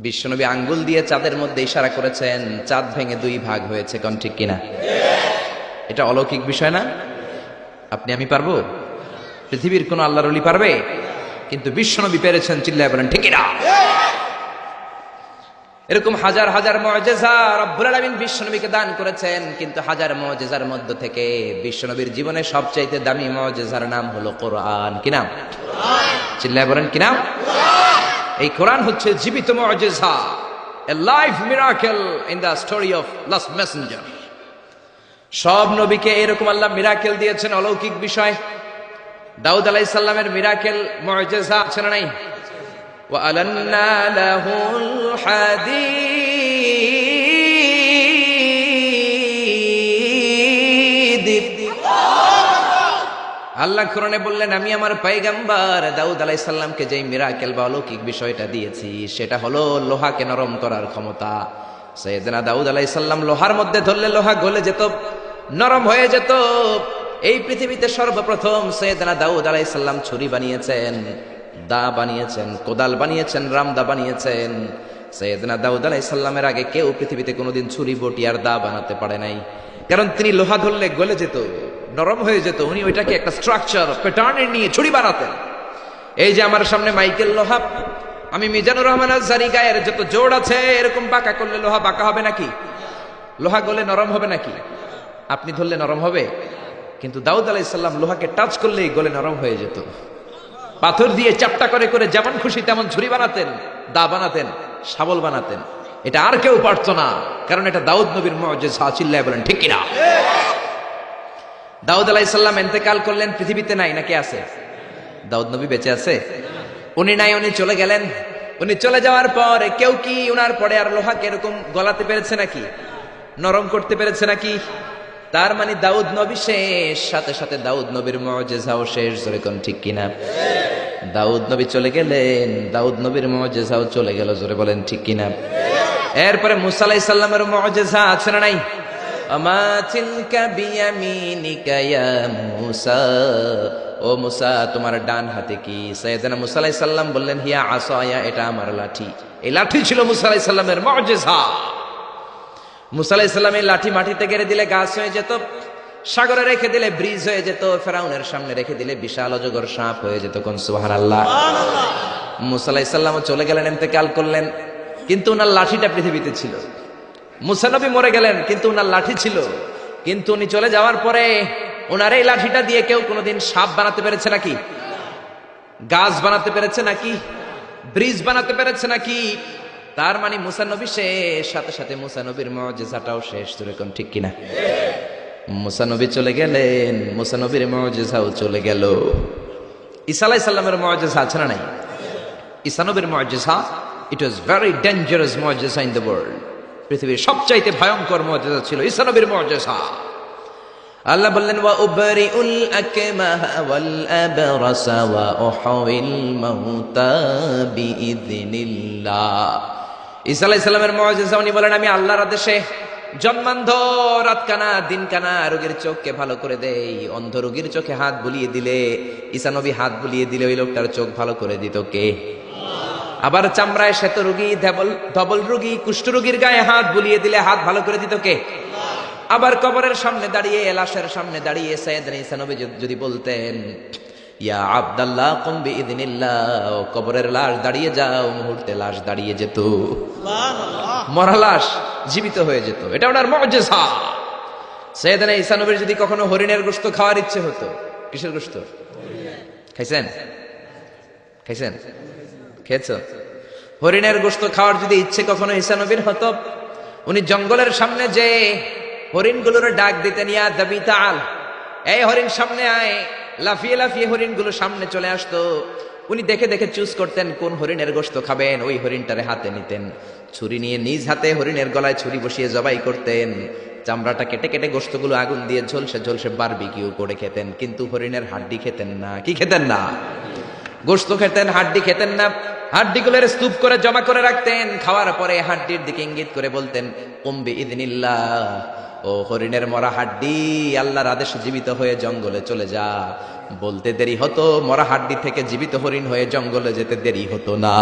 বিশ্বনবী আঙ্গুল দিয়ে চাঁদের মধ্যে ইশারা করেছেন, চাঁদ ভেঙে দুই ভাগ হয়েছে। কোন ঠিক কিনা? এটা অলৌকিক বিষয় না? আপনি আমি পারবো? পৃথিবীর কোন আল্লাহর ওলি পারবে? কিন্তু বিশ্বনবী পেরেছেন। চিল্লায় বলেন ঠিক কিনা? এরকম হাজার হাজার মুআজিজা রব্বুল আলামিন বিশ্বনবীকে দান করেছেন, কিন্তু হাজার মুআজিজার মধ্য থেকে বিশ্বনবীর জীবনে সবচাইতে দামি মুআজিজার নাম হলো কোরআন। কি নাম? চিল্লায় বলেন কি নাম? এই কোরআন হচ্ছে জীবিত মুআজিজা, a live miracle in the story of last messenger. সব নবীকে এরকম আল্লাহ মিরাকেল দিয়েছেন, অলৌকিক বিষয়। দাউদ আলাইহিস সালামের মিরাকেল মুআজিজা আছে না নাই? ওয়া আলান্না লাহুল হাদীদ। আল্লাহ কোরআনে বললেন, আমি আমার পয়গম্বর দাউদ আলাইহিস সালামকে যে মিরাকেল বা অলৌকিক বিষয়টা দিয়েছি সেটা হলো লোহাকে নরম করার ক্ষমতা। সাইয়েদনা দাউদ আলাইহিস সালাম লোহার মধ্যে ধরলে লোহা গলে যেত, নরম হয়ে যেত। এই পৃথিবীতে সর্বপ্রথম সাইয়েদনা দাউদ আলাইহিস সালাম ছুরি বানিয়েছেন, দা বানিয়েছেন, কোদাল বানিয়েছেন, রামদা বানিয়েছেন। সাইয়েদনা দাউদ আলাইহিস সালামের আগে কেউ পৃথিবীতে কোনোদিন ছুরি বটি আর দা বানাতে পারে নাই, কারণ তিনি লোহা ধরলে গলে যেত, নরম হয়ে যেত। উনি ওইটাকে একটা স্ট্রাকচার প্যাটার্নের নিয়ে ছুরি বানাতেন। এই যে আমার সামনে মাইকেল লোহা, আমি মিজানুর রহমান আজহারী গায়ের যত জোড় আছে এরকম বাঁকা করলে লোহা বাঁকা হবে নাকি? লোহা গলে নরম হবে নাকি? আপনি ধরলে নরম হবে? কিন্তু দাউদ আলাইহিস সালাম লোহাকে টাচ করলেই গলে নরম হয়ে যেত। পাথর দিয়ে চাপটা করে করে যেমন খুশি তেমন ছুরি বানাতেন, দা বানাতেন, শাবল বানাতেন। এটা আর কেউ পারতো না, কারণ এটা দাউদ নবীর মুআজিজা। চিল্লায় বলেন ঠিক কিনা? দাউদ আলাইহিস সালাম ইন্তেকাল করলেন, পৃথিবীতে নাই নাকি আছে? দাউদ নবী বেঁচে আছে? উনি নাই, উনি চলে গেলেন। উনি চলে যাওয়ার পর কেউ কি উনার পরে আর লোহাকে এরকম গলাতে পেরেছে নাকি? নরম করতে পেরেছে নাকি? তার মানে দাউদ নবী শেষ, সাথে সাথে দাউদ নবীর মুআজিজাও শেষ। জোরে কোন ঠিক কিনা? দাউদ নবী চলে গেলেন, দাউদ নবীর মুআজিজাও চলে গেল। জোরে বলেন ঠিক কিনা? এরপরে মুসা আলাইহিস সালামের মুআজিজা আছে না নাই? আমা তিলকা বিয়ামিনিকা ইয়া মুসা, ও মুসা তোমার ডান হাতে কি? সাইয়েদনা মুসা আলাইহিস সালাম বললেন, হিয়া আসায়া, এটা আমার লাঠি। এই লাঠি ছিল মুসা আলাইহিস সালামের মুআজিজা। মুসা আলাইহিস সালাম এই লাঠি মাটিতে গেড়ে দিলে গাছ হয়ে যেত, সাগরে রেখে দিলে ব্রিজ হয়ে যেত, ফেরাউনের সামনে রেখে দিলে বিশাল অজগর সাপ হয়ে যেত। কোন সুবহানাল্লাহ। মুসা আলাইহিস সালাম চলে গেলেন, ইন্তেকাল করলেন, কিন্তু ওনার লাঠিটা পৃথিবীতে ছিল। মুসা নবী মরে গেলেন, কিন্তু ওনার লাঠি ছিল। কিন্তু উনি চলে যাওয়ার পরে ওনার এই লাঠিটা দিয়ে কেউ কোনোদিন সাপ বানাতে পেরেছে নাকি? গাছ বানাতে পেরেছে নাকি? ব্রিজ বানাতে পেরেছে নাকি? তার মানে মুসা নবী শেষ, সাথে সাথে মুসা নবীর মুআজিজাটাও শেষ। যেরকম ঠিক কিনা? মুসা নবী চলে গেলেন, মুসা নবীর মুআজিজাও চলে গেল। ঈসা আলাইহিস সালামের মুআজিজা আছে না নাই? ঈসা নবীর মুআজিজা, ইট ওয়াজ ভেরি ডেঞ্জারাস মুআজিজা ইন দ্য ওয়ার্ল্ড। পৃথিবীর সবচাইতে ভয়ঙ্কর মুআজিজা ছিল ঈসা নবীর মুআজিজা। আল্লাহ বললেন, ওয়া উবরিউল আকমাহা ওয়াল আবরাসা ওয়া উহয়িল মাউতা বিইযনিল্লাহ। ঈসা আলাইহিস সালামের মুআজিজা, উনি বলেন, আমি আল্লাহর আদেশে জন্মান্ধ, রাতকানা, দিনকানা রোগীর চোখকে ভালো করে দেই। অন্ধ রোগীর চোখে হাত বুলিয়ে দিলে, ঈসা নবী হাত বুলিয়ে দিলে ওই লোকটার চোখ ভালো করে দিত কে? আবার চামড়ায় শ্বেত রোগী, ধবল রোগী, কুষ্ঠ রোগীর গায়ে হাত বুলিয়ে দিলে হাত ভালো করে দিত কে? আবার কবরের সামনে দাঁড়িয়ে, লাশের সামনে দাঁড়িয়ে সাইয়েদনা ঈসা নবী যদি বলতেন, ইয়া আব্দুল্লাহ কুম বিইযনিল্লাহ, কবরের লাশ দাঁড়িয়ে যাও, মুহূর্তে লাশ দাঁড়িয়ে যেত। সুবহানাল্লাহ। মরা লাশ জীবিত হয়ে যেত। এটা ওনার মুআজিজা। সাইয়েদনা ঈসা নবীর যদি কখনো হরিণের গোশত খাওয়ার ইচ্ছে হতো, কিসের গোশত খাইছেন? খাইছেন? খেয়েছো? হরিণের গোশত খাওয়ার যদি ইচ্ছে কখনো ঈসা নবীর হতো, উনি জঙ্গলের সামনে যে হরিণগুলোর ডাক দিতেন, ইয়া দাবি তাআল, এই হরিণ সামনে আয়। লাফিয়ে লাফিয়ে হরিণগুলো সামনে চলে আসতো। উনি দেখে দেখে চুজ করতেন কোন হরিণের গোশত খাবেন, ওই হরিণটারে হাতে নিতেন। ছুরি নিয়ে নিজ হাতে হরিণের গলায় ছুরি বসিয়ে জবাই করতেন। চামড়াটা কেটে কেটে গোশতগুলো আগুন দিয়ে ঝলসে ঝলসে বারবিকিউ করে খেতেন। কিন্তু হরিণের হাড্ডি খেতেন না। কি খেতেন না? গোশত খেতেন, হাড্ডি খেতেন না। হাড্ডিগুলোর স্তূপ করে জমা করে রাখতেন। খাওয়ার পরে হাড্ডির দিকে ইঙ্গিত করে বলতেন, কুম বিইযনিল্লাহ, ও হরিণের মরা হাড্ডি, আল্লাহর আদেশে জীবিত হয়ে জঙ্গলে চলে যা। বলতে দেরি হতো, মরা হাড্ডি থেকে জীবিত হরিণ হয়ে জঙ্গলে যেতে দেরি হতো না।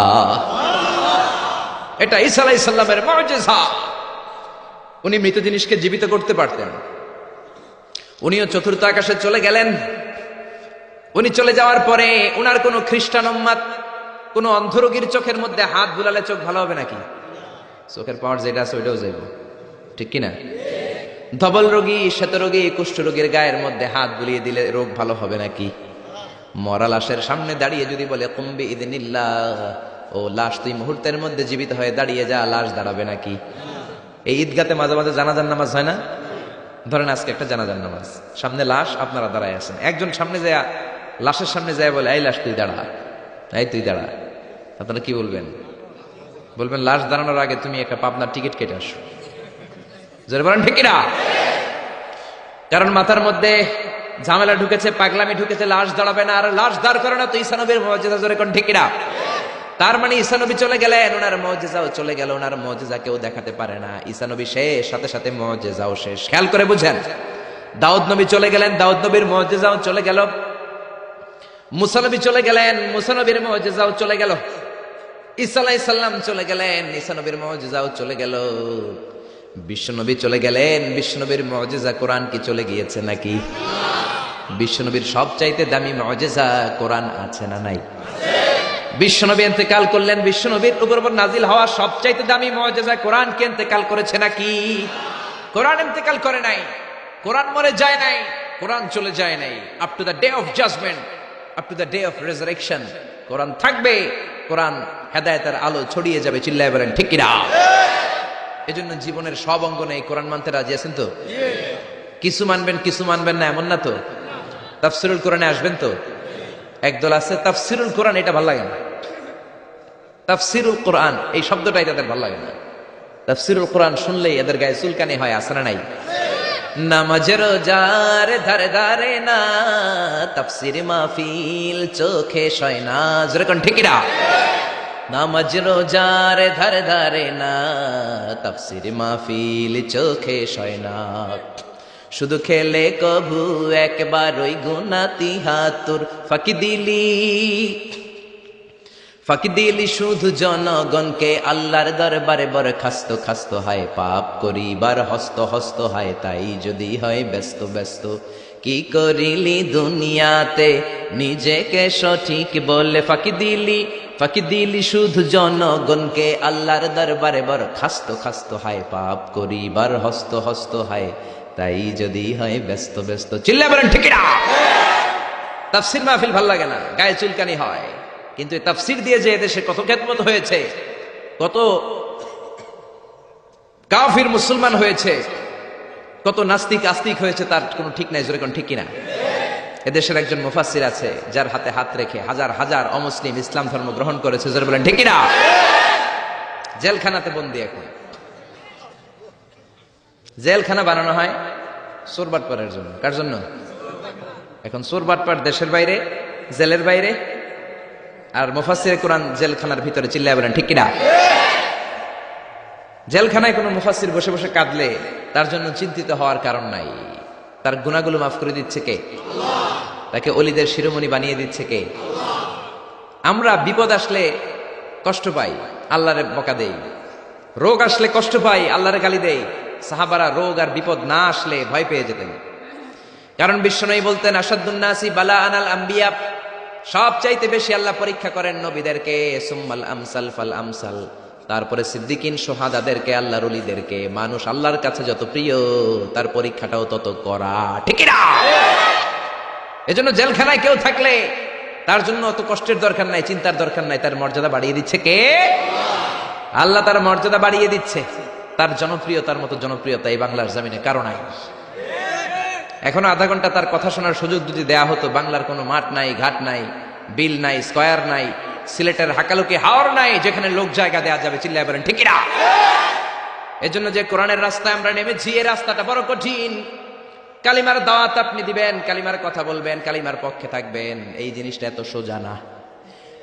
এটা ঈসা আলাইহিস সালামের মুজিজা। উনি মৃত জিনিসকে জীবিত করতে পারতেন। উনিও চতুর্থ আকাশে চলে গেলেন। উনি চলে যাওয়ার পরে উনার কোন খ্রিস্টান উম্মাত কোন অন্ধরোগীর চোখের মধ্যে হাত বুলালে চোখ ভালো হবে নাকি? চোখের পাওয়ার যেটা আছে ওইটাও যাইব, ঠিক কিনা? ধবল রোগী, শ্বেত রোগী, কুষ্ঠ রোগীর গায়ের মধ্যে হাত বুলিয়ে দিলে রোগ ভালো হবে নাকি? মরা লাশের সামনে দাঁড়িয়ে যদি বলে কুম্বি ইদিনিল্লাহ, ও লাশ তুই মুহূর্তের মধ্যে জীবিত হয়ে দাঁড়িয়ে যা, লাশ দাঁড়াবে নাকি? এই ঈদগাতে মাঝে মাঝে জানাজার নামাজ হয় না? ধরেন আজকে একটা জানাজার নামাজ, সামনে লাশ, আপনারা দাঁড়ায় আছেন। একজন সামনে যায়, লাশের সামনে যায় বলে এই লাশ তুই দাঁড়া, এই তুই দাঁড়া। আপনারা কি বলবেন? বলবেন লাশ দাঁড়ানোর আগে তুমি একটা পাবনার টিকিট কেটে আসো। জোরে বলেন ঠিক কিনা? কারণ মাথার মধ্যে ঝামেলা ঢুকেছে, পাগলামি ঢুকেছে, লাশ দাঁড়াবে না। আর লাশ দাঁড় করে না তো ঈসা নবীর মুজিজা, জোরে কোন ঠিক কিনা? তার মানে ঈসা নবী চলে গেলেন, ওনার মুজিজাও চলে গেল। ওনার মুজিজা কেউ দেখাতে পারে না। ঈসা নবী শেষ, সাথে সাথে মুজিজাও শেষ। খেয়াল করে বুঝেন, দাউদ নবী চলে গেলেন, দাউদ নবীর মুজিজাও চলে গেল। মুসা নবী চলে গেলেন, মুসা নবীর মুজিজাও চলে গেল। ঈসা আলাইহিস সালাম চলে গেলেন, ঈসা নবীর মুজিজাও চলে গেল। বিশ্বনবী চলে গেলেন, বিশ্বনবীর মুজিজা কোরআন কি চলে গিয়েছে নাকি? বিশ্বনবীর সবচাইতে দামি মুজিজা কোরআন আছে না নাই? বিশ্বনবী ইন্তেকাল করলেন, বিশ্বনবীর উপর নাজিল হওয়া সবচাইতে দামি মুজিজা কোরআন কে ইন্তেকাল করেছে নাকি? কোরআন ইন্তেকাল করে নাই, কোরআন মরে যায় নাই, কোরআন চলে যায় নাই। Up to the day of judgement, up to the day of resurrection Quran থাকবে। কোরআন হেদায়েতের আলো ছড়িয়ে যাবে। চিল্লায় বলেন ঠিক কিনা? এজন্য জীবনের সব অঙ্গনে এই কোরআন মানতে রাজি আছেন তো? কিছু মানবেন, কিছু মানবেন না, এমন না তো? তাফসিরুল কোরআনে আসবেন তো? একদল আছে তাফসিরুল কোরআন, এটা ভালো লাগে না। তাফসিরুল কোরআন এই শব্দটাই তাদের ভালো লাগে না। তাফসিরুল কোরআন শুনলেই এদের গায়ে চুলকানি হয়, আছে না নাই? নামাজের রোজার ধারে ধারে না, তাফসির মাহফিল চোখে সয় না। যেরকম ঠিক না? নামাজ রোজার ধারে ধারে না, তাফসির মাহফিল চোখে সয় না। শুধু খেলে কভু একবার ওই গুনাতি হাতুর ফাঁকি দিলি শুধু জনগণকে। আল্লাহর দরবারে বরখাস্ত খাস্ত হয়, পাপ করিবার হস্ত হস্ত হয়। তাই যদি হয় ব্যস্ত ব্যস্ত, কি করিলি দুনিয়াতে নিজেকে সঠিক বলে। ফাঁকি দিলি শুধু জনগণকে। আল্লাহর দরবারে বরখাস্ত খাস্ত হয়, পাপ করিবার হস্ত হস্ত হয়। তাই যদি হয় ব্যস্ত ব্যস্ত। চিল্লা বলেন ঠিক না? তাফসির মাহফিল ভাল লাগে না, গায়ে চুলকানি হয়। কিন্তু তাফসির দিয়ে যে এদেশে কত খেদমত হয়েছে, কত কাফির মুসলমান হয়েছে, কত নাস্তিক আস্তিক হয়েছে, তার কোনো ঠিক নাই। যেরকম ঠিক কিনা? এদেশের একজন মুফাসসির আছে যার হাতে হাত রেখে হাজার হাজার অমুসলিম ইসলাম ধর্ম গ্রহণ করেছে। যারা বলেন ঠিক কিনা? জেলখানাতে বন্দী। এখন জেলখানা বানানো হয় চোরবাটপাড়ের জন্য। কার জন্য? এখন চোরবাটপাড় দেশের বাইরে, জেলের বাইরে, আর মুফাসসিরে কোরআন জেলখানার ভিতরে। চিল্লায় বলেন ঠিক কিনা? জেলখানায় কোনো মুফাসসির বসে বসে কাঁদলে তার জন্য চিন্তিত হওয়ার কারণ নাই। তার গুনাহগুলো মাফ করে দিচ্ছে কে? তাকে ওলিদের শিরোমণি বানিয়ে দিচ্ছে কে? আমরা বিপদ আসলে কষ্ট পাই, আল্লাহরে বকা দেই। রোগ আসলে কষ্ট পাই, আল্লাহরে গালি দেই। সাহাবারা রোগ আর বিপদ না আসলে ভয় পেয়ে যেতেন। কারণ বিশ্বনবী বলতেন, আসাদুন নাসি বালা আনাল আম্বিয়া, সবচাইতে বেশি আল্লাহ পরীক্ষা করেন নবীদেরকে। সুম্মাল আমসাল ফাল আমসাল, তারপরে সিদ্দিকিন শোহাদাদেরকে, আল্লাহর ওলিদেরকে। মানুষ আল্লাহর কাছে যত প্রিয়, তার পরীক্ষাটাও তত করা। ঠিক না? এজন্য জেলখানায় কেউ থাকলে তার জন্য অত কষ্টের দরকার নাই, চিন্তার দরকার নাই। তার মর্যাদা বাড়িয়ে দিচ্ছে কে? আল্লাহ তার মর্যাদা বাড়িয়ে দিচ্ছে। তার জনপ্রিয়তার মতো জনপ্রিয়তা এই বাংলার জমিনে কারো নাই। এখনো আধা ঘন্টা তার কথা শোনার সুযোগ যদি দেয়া হতো, বাংলার কোনো মাঠ নাই, ঘাট নাই, বিল নাই, স্কয়ার নাই, সিলেটের হাকালুকি হাওর নাই যেখানে লোক জায়গা দেয়া যাবে। চিল্লায় বলেন ঠিক না? এজন্য যে কোরআনের রাস্তায় আমরা নেমেছি, এই রাস্তাটা বড় কঠিন। কালিমার দাওয়াত আপনি দিবেন, কালিমার কথা বলবেন, কালিমার পক্ষে থাকবেন, এই জিনিসটা এত সোজা না।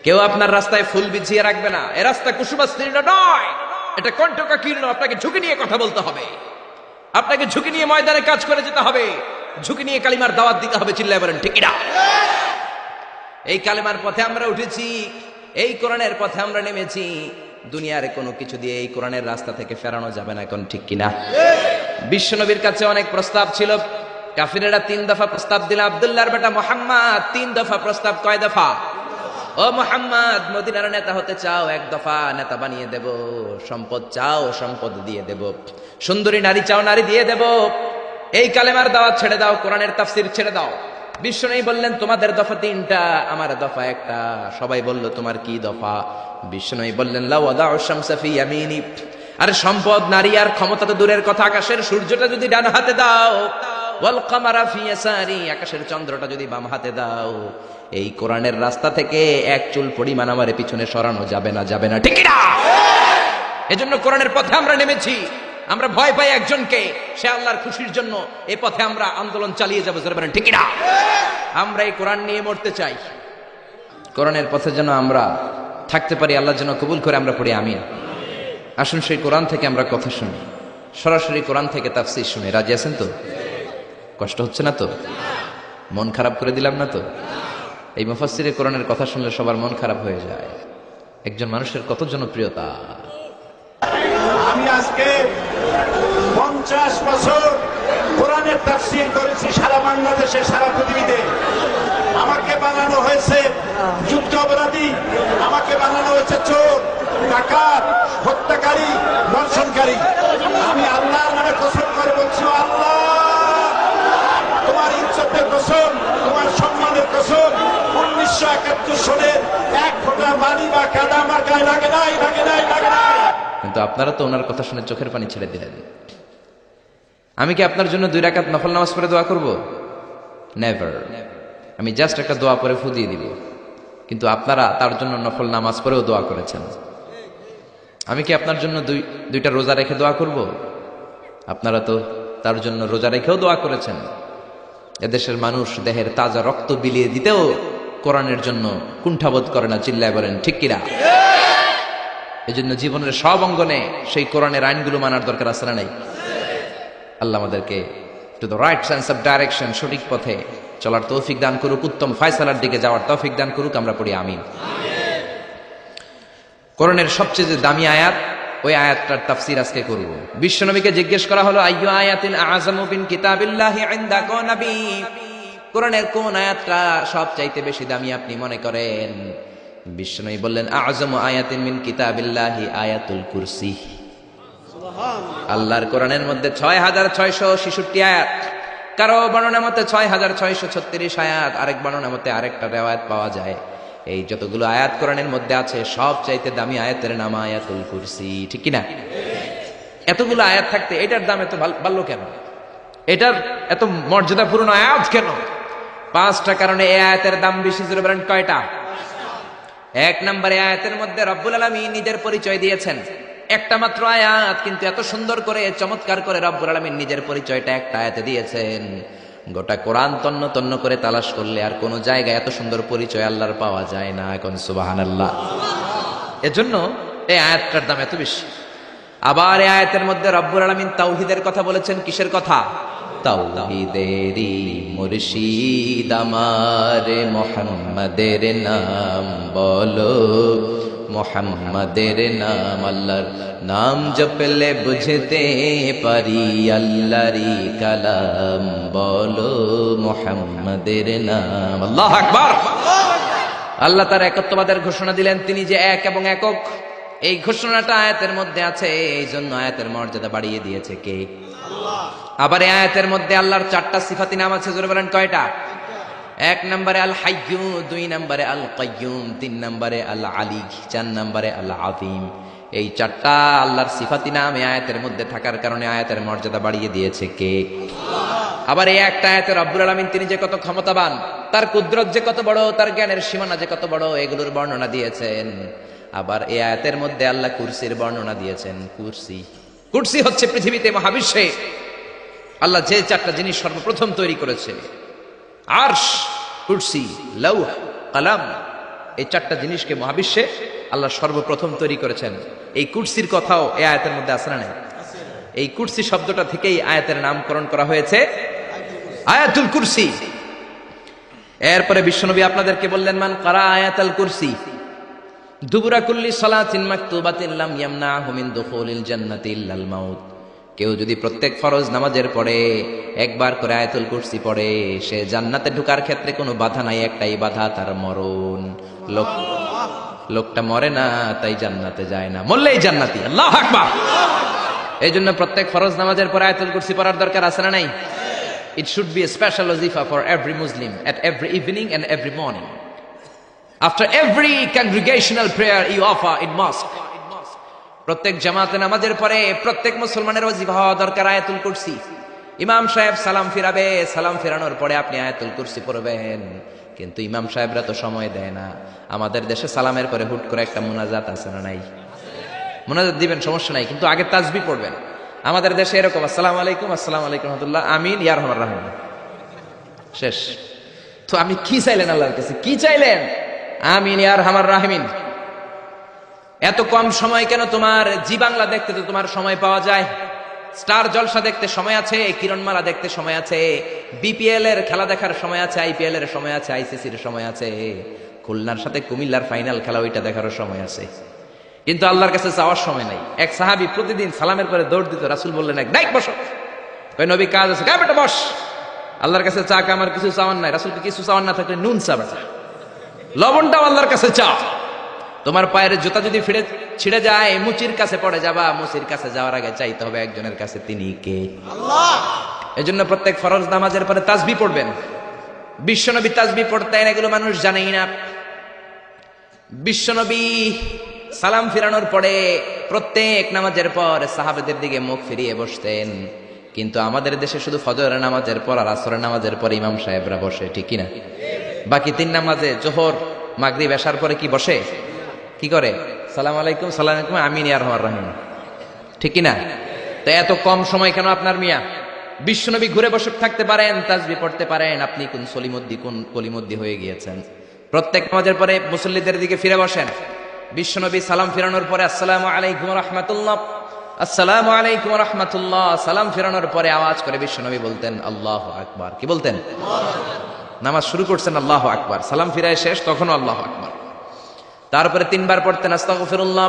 কেউ আপনার রাস্তায় ফুল বিছিয়ে রাখবে না। এ রাস্তা কুসুমাস্তীর্ণ নয়, এটা কণ্টকাকীর্ণ। আপনাকে ঝুঁকি নিয়ে কথা বলতে হবে, আপনাকে ঝুঁকি নিয়ে ময়দানে কাজ করে যেতে হবে, ঝুঁকি নিয়ে কালিমার দাওয়াত দিতে হবে। চিল্লায় বলেন ঠিক না? এই কালিমার পথে আমরা উঠেছি, এই কোরআনের পথে আমরা নেমেছি। দুনিয়ার কোনো কিছু দিয়ে এই কোরআনের রাস্তা থেকে ফেরানো যাবে না, এখন ঠিক কিনা? বিশ্বনবীর কাছে অনেক প্রস্তাব ছিল, কাফিরেরা 3 দফা প্রস্তাব দিল। আব্দুল্লাহর বেটা মুহাম্মদ 3 দফা প্রস্তাব, কয় দফা? ও মুহাম্মদ, মদিনার নেতা হতে চাও? 1 দফা, নেতা বানিয়ে দেব। সম্পদ চাও? সম্পদ দিয়ে দেব। সুন্দরী নারী চাও? নারী দিয়ে দেব। এই কালেমার দাওয়াত ছেড়ে দাও, কোরআনের তাফসীর ছেড়ে দাও। বিশ্বনবী বললেন তোমাদের দফা 3টা, আমার দফা 1টা। সবাই বলল তোমার কি দফা? বিশ্বনবী বললেন লা ওয়াদাউ শামসা ফি ইয়ামিনি। আরে সম্পদ, নারী আর ক্ষমতা তো দূরের কথা, আকাশের সূর্যটা যদি ডান হাতে দাও, ওয়াল কামারা ফি ইয়াসারি, আকাশের চন্দ্রটা যদি বাম হাতে দাও, এই কোরআনের রাস্তা থেকে 1 চুল পরিমাণ আমার পিছনে সরানো যাবে না, যাবে না, ঠিক না? এজন্য কোরআনের পথে আমরা নেমেছি। আমরা ভয় পাই একজনকে, সে আল্লাহর খুশির জন্য এই পথে আমরা আন্দোলন চালিয়ে যাবো, ঠিক না? আমরা এই কোরআন নিয়ে মরতে চাই। কোরআনের পথে যেন আমরা থাকতে পারি, আল্লাহ যেন কবুল করে, আমরা পড়ি আমিন। আসুন সেই কোরআন থেকে আমরা কথা শুনি, সরাসরি কোরআন থেকে তাফসীর শুনি। রাজি আছেন তো? কষ্ট হচ্ছে না তো? মন খারাপ করে দিলাম না তো? এই মুফাসসিরে কোরআনের কথা শুনলে সবার মন খারাপ হয়ে যায়। একজন মানুষের কত জনপ্রিয়তা। আমি আজকে 50 বছর কোরআনের তাফসীর করেছি সারা বাংলাদেশে, সারা পৃথিবীতে। আমাকে বানানো হয়েছে যুদ্ধ অপরাধী, আমাকে বানানো হয়েছে চোর, ডাকাত, হত্যাকারী, ধর্ষণকারী। আমি আল্লাহর নামে কসম করে বলছি, আল্লাহ তোমার ইজ্জতের কসম, তোমার সম্মানের কসম, 1971 সালের 1 ফোঁটা পানি বা কাদা আমার গায়ে লাগে নাই, লাগে নাই, লাগে নাই। কিন্তু আপনারা তো ওনার কথা শুনে চোখের পানি ছেড়ে দিলেন। আমি কি আপনার জন্য 2 রাকাত নফল নামাজ পড়ে দোয়া করব? নেভার। আমি জাস্ট একটা দোয়া পড়ে ফু দিয়ে দিব। কিন্তু আপনারা তার জন্য নফল নামাজ পড়েও দোয়া করেছেন। আমি কি আপনার জন্য 2টা রোজা রেখে দোয়া করব? আপনারা তো তার জন্য রোজা রেখেও দোয়া করেছেন। এদেশের মানুষ দেহের তাজা রক্ত বিলিয়ে দিতেও কোরআনের জন্য কুণ্ঠাবোধ করে না, চিল্লায় বলেন ঠিক কিনা? এজন্য জীবনের সব অঙ্গনে সেই কোরআনের আইনগুলো মানার দরকার আছে না নাই? আল্লাহ আমাদেরকে to the right sense of direction, সঠিক পথে চলার তৌফিক দান করুক, উত্তম ফয়সালার দিকে যাওয়ার তৌফিক দান করুক, আমরা পড়ি আমিন। কোরআনের সবচেয়ে যে দামি আয়াত, ওই আয়াতটার তাফসীর আজকে করব। বিশ্বনবীকে জিজ্ঞেস করা হলো আইয়ু আয়াতিন আযমু মিন কিতাবিল্লাহি ইনদাকা নবী, কোরআনের কোন আয়াতটা সবচাইতে বেশি দামি আপনি মনে করেন? বিশ্বনবী বললেন আযমু আয়াতিন মিন কিতাবিল্লাহি আয়াতুল কুরসি। আল্লাহর কোরআনের মধ্যে 6666 আয়াত, কারো বর্ণনা মতে 6636 আয়াত, আরেক বর্ণনা মতে আরেকটা রিওয়ায়াত পাওয়া যায়। এই যতগুলো আয়াত কোরআনের মধ্যে আছে, সবচাইতে দামি আয়াতের নাম আয়াতুল কুরসি, ঠিক কি না? এতগুলো আয়াত থাকতে এটার দাম এত বাড়লো কেন? এটার এত মর্যাদাপূর্ণ আয়াত কেন? 5টা কারণে এই আয়াতের দাম বেশি। জোরে বলেন কয়টা? 1 নম্বরে আয়াতের মধ্যে রব্বুল আলামিন নিজের পরিচয় দিয়েছেন। একটা মাত্র আয়াত, কিন্তু এত সুন্দর করে, চমৎকার করে রব্বুল আলামিন নিজের পরিচয়টা একটা আয়াতে দিয়েছেন। গোটা কোরআন তন্ন তন্ন করে তালাশ করলে আর কোন জায়গায় এত সুন্দর পরিচয় আল্লাহর পাওয়া যায় না। এখন সুবহানাল্লাহ। এজন্য এই আয়াতটার দাম এত বেশি। আবার এই আয়াতের মধ্যে রব্বুল আলামিন তাওহীদের কথা বলেছেন। কিসের কথা? তাওহীদেরই মুর্শিদ আমার মুহাম্মাদের নাম বলো, মুহাম্মাদের নাম, আল্লাহর নাম জপলে বুঝতে পারি আল্লাহরই কালাম বলো, মুহাম্মাদের নাম। আল্লাহু আকবার। আল্লাহ তার একত্ববাদের ঘোষণা দিলেন, তিনি যে এক এবং একক। এই ঘোষণাটা আয়াতের মধ্যে আছে, এই জন্য আয়াতের মর্যাদা বাড়িয়ে দিয়েছে কে? আল্লাহ। আবার এই আয়াতের মধ্যে আল্লাহর 4টা সিফাতি নাম আছে। জোরে বলেন কয়টা? 1 নম্বরে আল হাইয়্যু, 2 নম্বরে আল কাইয়্যুম, 3 নম্বরে আল আলী, 4 নম্বরে আল আযীম। এই 4টা আল্লাহর সিফাতি নাম এই আয়াতের মধ্যে থাকার কারণে আয়াতের মর্যাদা বাড়িয়ে দিয়েছে কে? আল্লাহ। আবার এই একটা আয়াতে রব্বুল আলামিন তিনি যে কত ক্ষমতাবান, তার কুদরত যে কত বড়, তার জ্ঞানের সীমানা যে কত বড়, এগুলোর বর্ণনা দিয়েছেন। আবার এই আয়াতের মধ্যে আল্লাহ কুরসির বর্ণনা দিয়েছেন। কুরসি হচ্ছে পৃথিবীতে, মহাবিশ্বে আল্লাহ যে 4টা জিনিস সর্বপ্রথম তৈরি করেছে, আরশ, কুরসি, লৌহ, কলম, এই 4টা জিনিসকে মহাবিশ্বে আল্লাহ সর্বপ্রথম তৈরি করেছেন। এই কুরসির কথাও এই আয়াতের মধ্যে আছে না নাই? এই কুরসি শব্দটা থেকেই আয়াতের নামকরণ করা হয়েছে আয়াতুল কুরসি। এরপরে বিশ্বনবী আপনাদেরকে বললেন মান কারা আয়াতুল কুরসি, দুবুরা কুল্লি সালাতিন মাকতুবাতিন লাম ইয়ামনাহু মিন দুখুলিল জান্নাতি ইল্লাল মাউত। কেউ যদি প্রত্যেক ফরজ নামাজের পরে একবার করে আয়াতুল কুরসি পড়ে, সে জান্নাতে ঢোকার ক্ষেত্রে কোনো বাধা নাই, একটাই বাধা, তার মরণ। লোকটা মরে না, তাই জান্নাতে যায় না, মরলেই জান্নাতি। আল্লাহু আকবার। এই জন্য প্রত্যেক ফরজ নামাজের পরে আয়াতুল কুরসি পড়ার দরকার আছে না নাই? It should be a special wazifa for every Muslim at every evening and every morning. After every congregational prayer you offer in mosque. প্রত্যেক জামাতে নামাজের পরে প্রত্যেক মুসলমানের ওয়াজিফা হওয়া দরকার আয়াতুল কুরসি। ইমাম সাহেব সালাম ফিরাবে, সালাম ফিরানোর পরে আপনি আয়াতুল কুরসি পড়বেন। কিন্তু ইমাম সাহেবরা তো সময় দেয় না। আমাদের দেশে সালামের পরে হুট করে একটা মুনাজাত আছে না নাই? মুনাজাত দিবেন, সমস্যা নাই, কিন্তু আগে তাসবিহ পড়বেন। আমাদের দেশে এরকম আসসালামু আলাইকুম, আসসালামু আলাইকুম রাহমাতুল্লাহ, আমিন, ইয়া রহমান রাহিম, শেষ। তো আপনি কি চাইলেন আল্লাহর কাছে? কি চাইলেন? আমিন ইয়া রহমান রাহিমিন। এত কম সময় কেন তোমার? জি বাংলা দেখতে তো তোমার সময় পাওয়া যায়, স্টার জলসা দেখতে সময় আছে, কিরণমালা দেখতে সময় আছে, বিপিএল এর খেলা দেখার সময় আছে, আইপিএল এর সময় আছে, আইসিসির সময় আছে, খুলনার সাথে কুমিল্লার ফাইনাল খেলা ওইটা দেখারও সময় আছে। কিন্তু আল্লাহর কাছে চাওয়ার সময় নাই। এক সাহাবী প্রতিদিন সালামের পরে দৌড় দিত, রাসূল বললেন এক ডাইক বসো, কই নবী কাজ আছে, কা বেটা বস, আল্লাহর কাছে চা কা, আমার কিছু চাওয়ার নাই। রাসূলকে কিছু চাওয়ার না থাকলে নুন চা বেটা, লবণটাও আল্লাহর কাছে চা। তোমার পায়ের জুতা যদি ছিঁড়ে যায়, মুচির কাছে পড়ে যাবা, মুচির কাছে যাওয়ার আগে চাইতে হবে একজনের কাছে, তিনি কে? আল্লাহ। এজন্য প্রত্যেক ফরজ নামাজের পরে তাসবিহ পড়বেন। বিশ্বনবী তাসবিহ পড়তেন, এগুলো মানুষ জানেই না। বিশ্বনবী সালাম ফিরানোর পরে প্রত্যেক নামাজের পর সাহাবাদের দিকে মুখ ফিরিয়ে বসতেন। কিন্তু আমাদের দেশে শুধু ফজরের নামাজের পর আর আসরের নামাজের পর ইমাম সাহেবরা বসে, ঠিক কিনা? বাকি তিন নামাজে জোহর, মাগরিব, এশার পরে কি বসে? কি করে? সালাম আলাইকুম, সালাম আলাইকুম, আমিন ইয়া রহমান রাহিম, ঠিক কিনা? তো এত কম সময় কেন আপনার মিয়া? বিশ্বনবী ঘুরে বসে থাকতে পারেন, তাসবিহ পড়তে পারেন, আপনি কোন সলিমুদ্দি কোন কলিমুদ্দি হয়ে গিয়েছেন। প্রত্যেক নামাজের পরে মুসল্লিদের দিকে ফিরে বসেন। বিশ্বনবী সালাম ফিরানোর পরে আসসালামু আলাইকুম রাহমাতুল্লাহ, আসসালামু আলাইকুম রাহমাতুল্লাহ, সালাম ফিরানোর পরে আওয়াজ করে বিশ্বনবী বলতেন আল্লাহু আকবার। কি বলতেন? নামাজ শুরু করছেন আল্লাহু আকবার, সালাম ফিরায় শেষ তখনও আল্লাহু আকবার। তারপরে তিনবার পড়তেন আস্তাগফিরুল্লাহ,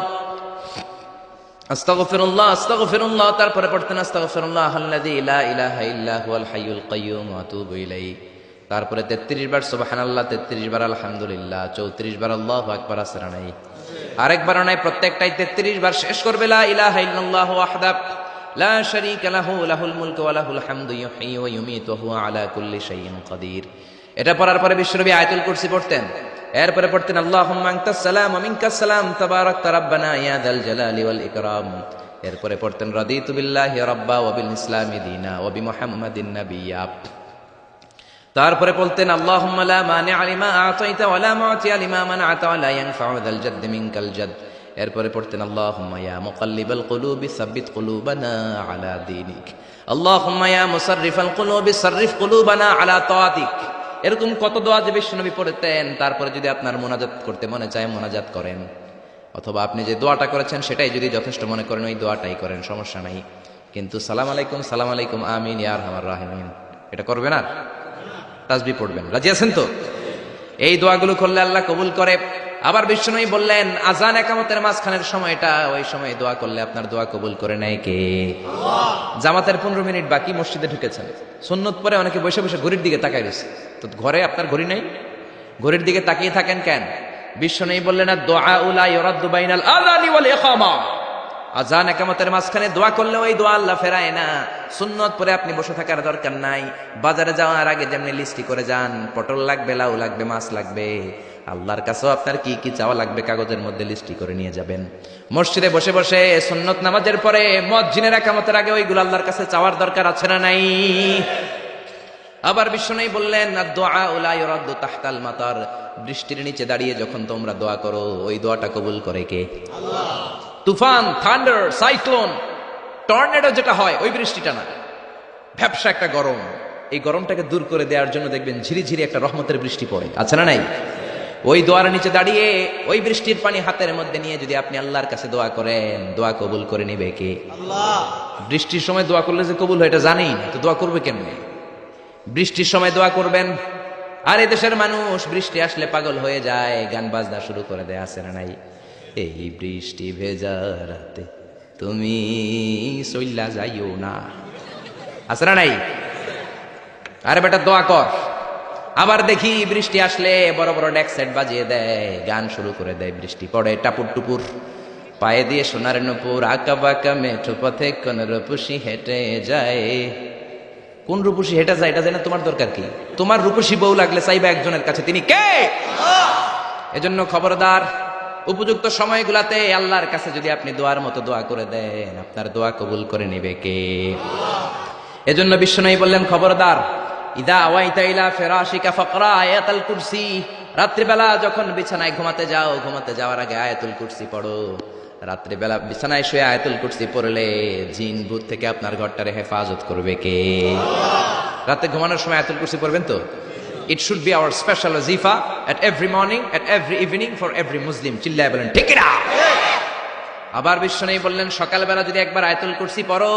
আস্তাগফিরুল্লাহ, আস্তাগফিরুল্লাহ। তারপরে পড়তেন আস্তাগফিরুল্লাহ আল্লাযী লা ইলাহা ইল্লা হুয়াল হাইয়ুল কাইয়্যুম ওয়া আতুবু ইলাইহি। তারপরে 33 বার সুবহানাল্লাহ, 33 বার আলহামদুলিল্লাহ, 34 বার আল্লাহু আকবার। আসরা নাই, আরেকবার নাই, প্রত্যেকটাই 33 বার শেষ করবে লা ইলাহা ইল্লাল্লাহু ওয়াহদাহু লা শারীকা লাহু লাহুল মুলকু ওয়া লাহুল হামদু ইউহয়ী ওয়া ইউমীতু ওয়া হুয়া আলা কুল্লি শাইইন কাদির। এটা পড়ার পরে বিশ্বনবী আয়াতুল কুরসি পড়তেন। এরপরে পড়তেন আল্লাহুম্মা আনতাস সালাম ওয়া মিনকাস সালাম তাবারাকতা রাব্বানা ইয়া যাল জালালি ওয়াল ইকরাম। এরপরে পড়তেন রাদিতু বিল্লাহি রাব্বা ওয়া বিল ইসলামি দীনা ওয়া বিমুহাম্মাদিন নাবিয়্যা। তারপরে বলতেন আল্লাহুম্মা লা মানি'a লিমা আ'তাইতা ওয়া লা মু'তিয়া লিমা মানা'তা ওয়া লা ইয়ানফা'ু যাল জাদ্দি মিনকাল জাদ। এরপরে পড়তেন আল্লাহুম্মা ইয়া মুকাল্লিবাল কুলুবি সাব্বিত কুলুবানা আলা দীনিক, আল্লাহুম্মা ইয়া মুসাররিফাল কুলুবি সাররিফ কুলুবানা আলা তাআতিক। এরকম কত দোয়া যে বিশ্বনবী পড়তেন। তারপরে যদি আপনার মোনাজাত করতে মনে চায় মোনাজাত করেন, অথবা আপনি যে দোয়াটা করেছেন সেটাই যদি যথেষ্ট মনে করেন ওই দোয়াটাই করেন, সমস্যা নাই। কিন্তু সালাম আলাইকুম, আমিন ইয়া আরহামার রাহিমিন এটা করবেন আর তাসবিহ পড়বেন। রাজি আছেন তো? এই দোয়াগুলো করলে আল্লাহ কবুল করে। আবার বিশ্বনবী বললেন আযান ইকামতের মাঝখানের সময়টা, ওই সময় দোয়া করলে আপনার দোয়া কবুল করে নেয় কে? আল্লাহ। জামাতের 15 মিনিট বাকি, মসজিদে ঢুকেছেন, সুন্নত পরে অনেকে বসে বসে ঘড়ির দিকে তাকায় রয়েছে। তো ঘরে আপনার ঘড়ি নাই, ঘড়ির দিকে তাকিয়ে থাকেন কেন? বিশ্বনবী বললেন দুআউ লা ইউরাদ্দু বাইনাল আযানি ওয়াল ইকামা, আযান ইকামতের মাঝখানে দোয়া করলে ওই দোয়া আল্লাহ ফেরায় না। সুন্নত পরে আপনি বসে থাকার দরকার নাই। বাজারে যাওয়ার আগে যেমনি লিস্টি করে যান, পটল লাগবে, লাউ লাগবে, মাছ লাগবে, আল্লাহর কাছেও আপনার কি কি চাওয়া লাগবে কাগজের মধ্যে লিস্টি করে নিয়ে যাবেন। মসজিদে বসে বসে সুন্নত নামাজের পরে মুয়াজ্জিনের ইকামতের আগে ওইগুলো আল্লাহর কাছে চাওয়ার দরকার আছে না নাই? আবার বিশ্বনবী বললেন আদ-দুআউ লা ইউরাদ্দু তাহতাল মাতার, বৃষ্টির নিচে দাঁড়িয়ে যখন তোমরা দোয়া করো ওই দোয়াটা কবুল করে কে? আল্লাহ। তুফান, থান্ডার, সাইক্লোন, টর্নেডো যেটা হয় ওই বৃষ্টিটা না, ভ্যাপসা একটা গরম, এই গরমটাকে দূর করে দেওয়ার জন্য দেখবেন ঝিরিঝিরি একটা রহমতের বৃষ্টি পড়ে, আছে না নাই? ওই দোয়ার নিচে দাঁড়িয়ে ওই বৃষ্টির পানি হাতের মধ্যে নিয়ে যদি আপনি আল্লাহর কাছে দোয়া করেন, দোয়া কবুল করে নিবে কে? আল্লাহ। বৃষ্টির সময় দোয়া করলে যে কবুল হয় এটা জানি না, তো দোয়া করবে কেমনে? বৃষ্টির সময় দোয়া করবেন। আর এই দেশের মানুষ বৃষ্টি আসলে পাগল হয়ে যায়, গান বাজনা শুরু করে দেয়, আছে না নাই? এই বৃষ্টি ভেজা রাতে তুমি চইল্লা যাইও না, আছে না নাই? আরে বেটা দোয়া কর। আবার দেখি বৃষ্টি আসলে বড় বড় ডেক সেট বাজিয়ে দেয়, গান শুরু করে দেয়, বৃষ্টি পড়ে টাপুর টুপুর, পায়ে দিয়ে সোনার নুপুর, আঁকা বাঁকা মেঠো পথে কোন রূপসী হেঁটে যায়। কোন রূপসী হেঁটে যায় এটা জানা তোমার দরকার কি? তোমার রূপসী বউ লাগলে চাইবা একজনের কাছে, তিনি কে? এজন্য খবরদার, উপযুক্ত সময়গুলাতে আল্লাহর কাছে যদি আপনি দোয়ার মতো দোয়া করে দেন, আপনার দোয়া কবুল করে নেবে কে? এজন্য বিশ্বনবী বললেন, খবরদার, ইদা আওয়াইতা ইলা ফিরাশিকা ফাকরা আয়াতুল কুরসি, রাত্রিবেলা যখন বিছানায় ঘুমাতে যাও, ঘুমাতে যাওয়ার আগে আয়াতুল কুরসি পড়ো। রাত্রিবেলা বিছানায় শুয়ে আয়াতুল কুরসি পড়লে জিন ভূত থেকে আপনার ঘরটারে হেফাজত করবে কে? রাতে ঘুমানোর সময় আয়াতুল কুরসি পড়বেন তো? It should be our special wazifa at every morning, at every evening for every Muslim. চিল্লায় বলেন ঠিক না? আবার বিশ্বনবী বললেন, সকালবেলা যদি একবার আয়াতুল কুরসি পড়ো,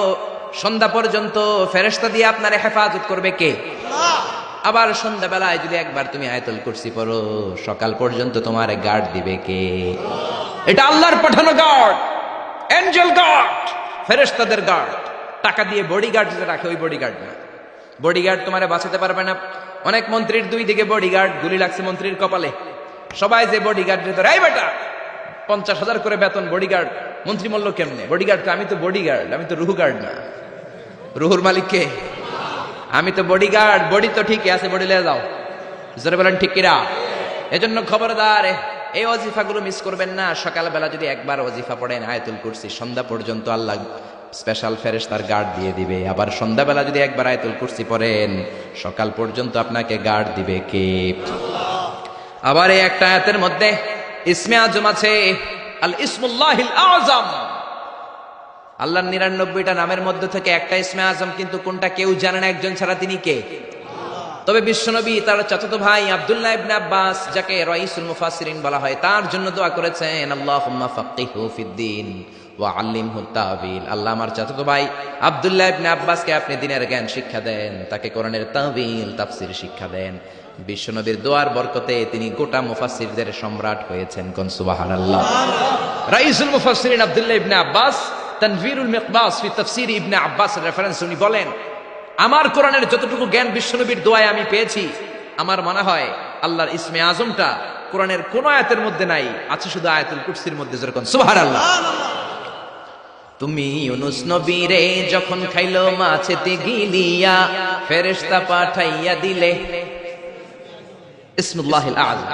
সন্ধ্যা পর্যন্ত ফেরেশতা দিয়ে আপনারে হেফাজত করবে কে? আবার সন্ধ্যাবেলায় যদি একবার তুমি আয়াতুল কুরসি পড়ো, সকাল পর্যন্ত তোমার গার্ড দিবে কে? এটা আল্লাহর পাঠানো গার্ড, এঞ্জেল গার্ড, ফেরেশতাদের গার্ড। টাকা দিয়ে বডিগার্ড যেটা রাখে ওই বডিগার্ড না। বডিগার্ড তোমারে বাঁচাতে পারবে না। অনেক মন্ত্রীর দুই দিকে বডিগার্ড, গুলি লাগছে মন্ত্রীর কপালে, সবাই যে বডিগার্ড ভিতরে, এই বেটা 50,000 করে বেতন বডিগার্ড, মন্ত্রী মূল্য কেমনে? বডিগার্ড, আমি তো বডিগার্ড, আমি তো রুহু গার্ড না। রুহুর মালিক কে? আমি তো বডিগার্ড। বডি তো ঠিকই আছে, বডি লে যাও, জোরে বলেন ঠিক কিনা? এজন্য খবরদার, এই ওয়াজিফাগুলো মিস করবেন না। সকালবেলা যদি একবার ওয়াজিফা পড়েন আয়াতুল কুরসি, সন্ধ্যা পর্যন্ত আল্লাহ স্পেশাল ফেরেশতার গার্ড দিয়ে দিবে। আবার সন্ধ্যাবেলা যদি একবার আয়াতুল কুরসি পড়েন, সকাল পর্যন্ত আপনাকে গার্ড দিবে কে? আবার এই একটা আয়াতের মধ্যে ইসমে আজম আছে, আল ইসমুল্লাহিল আযম। আল্লাহর 99টা নামের মধ্যে থেকে একটা ইসমে আজম, কিন্তু কোনটা কেউ জানে না একজন ছাড়া, তিনি কে? তবে বিশ্বনবী তার চাচাতো ভাই আব্দুল্লাহ ইবনে আব্বাস, যাকে রাইসুল মুফাসসিরিন বলা হয়, তার জন্য দোয়া করেছেন, আল্লাহুম্মা ফাক্কিহু ফিদ্দীন ওয়া আল্লিমহু তা'বীল। আল্লাহ আমার চাচাতো ভাই আব্দুল্লাহ ইবনে আব্বাসকে আপনি দ্বীনের জ্ঞান শিক্ষা দেন, তাকে কোরআনের তা'বীল তাফসীর শিক্ষা দেন। বিশ্বনবীর দোয়ার বরকতে তিনি গোটা মুফাসসিরদের সম্রাট হয়েছেন। কোন সুবহানাল্লাহ। রাইসুল মুফাসসিরিন আব্দুল্লাহ ইবনে আব্বাস তানভীরুল মিকবাস ফি তাফসীর ইবনে আব্বাসের রেফারেন্স উনি বলেন, আমার কোরআনের যতটুকু জ্ঞান বিশ্বনবীর দোয়ায় আমি পেয়েছি, আমার মনে হয় আল্লাহর ইসমে আজমটা কোরআনের কোন আয়াতের মধ্যে নাই, আছে শুধু আয়াতুল কুরসির মধ্যে। যেরকম সুবহানাল্লাহ। তুমি ইউনুস নবীরে যখন খাইলো মাছেতে গিলিয়া, ফেরেশতা পাঠাইয়া দিলে ইসমুল্লাহিল আযম,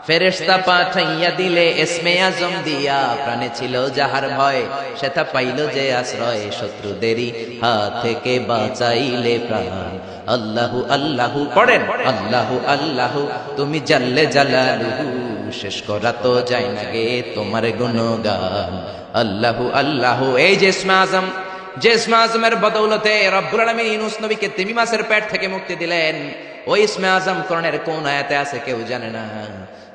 ফেরেশতা পাঠাইয়া দিলে ইসমে আজম দিয়া, প্রাণে ছিল যাহার ভয় সেটা পাইল যে আশ্রয়, শত্রুদেরই হাত থেকে বাঁচাইলে প্রাণ। আল্লাহু আল্লাহু পড়েন, আল্লাহু আল্লাহু তুমি জাল্লে জালালুহু, শেষ করা তো যায় না গে তোমার গুণগান। আল্লাহু আল্লাহু, এই যে ইসমে আজম, যে ইসমে আজমের বদৌলতে রব্বুল আলামিন ইউনুস নবীকে তিমি মাছের পেট থেকে মুক্তি দিলেন, ওই ইসমে আজম কোরআনের কোন আয়াতে আছে কেউ জানে না।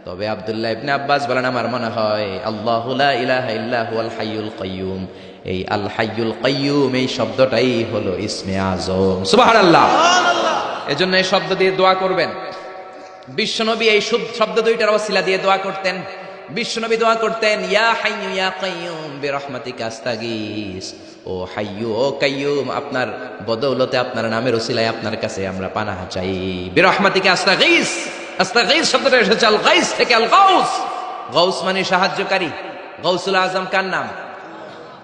তবে আব্দুল্লাহ ইবনে আব্বাস বলেন, আমার মনে হয় আল্লাহু লা ইলাহা ইল্লা হুয়াল হাইয়ুল কাইয়্যুম, এই আল হাইয়ুল কাইয়্যুম এই শব্দটাই হলো ইসমে আজম। সুবহানাল্লাহ। এজন্য এই শব্দ দিয়ে দোয়া করবেন। বিশ্বনবী এই শব্দ দুইটার ওসিলা দিয়ে দোয়া করতেন। বিশ্বনবী দোয়া করতেন, ইয়া হাইয়্যু ইয়া কাইয়্যুম বিরহমাতিকা আস্তাগীস, ও হাইয়্যু ও কাইয়্যুম, আপনার বদৌলতে, আপনার নামের ওসিলায় আপনার কাছে আমরা পানাহ চাই। বিরহমাতিকা আস্তাগীস, আস্তাগীস শব্দটা এসেছে আল গাইস থেকে, আল গাউস। গাউস মানে সাহায্যকারী। গাউসুল আজম কার নাম?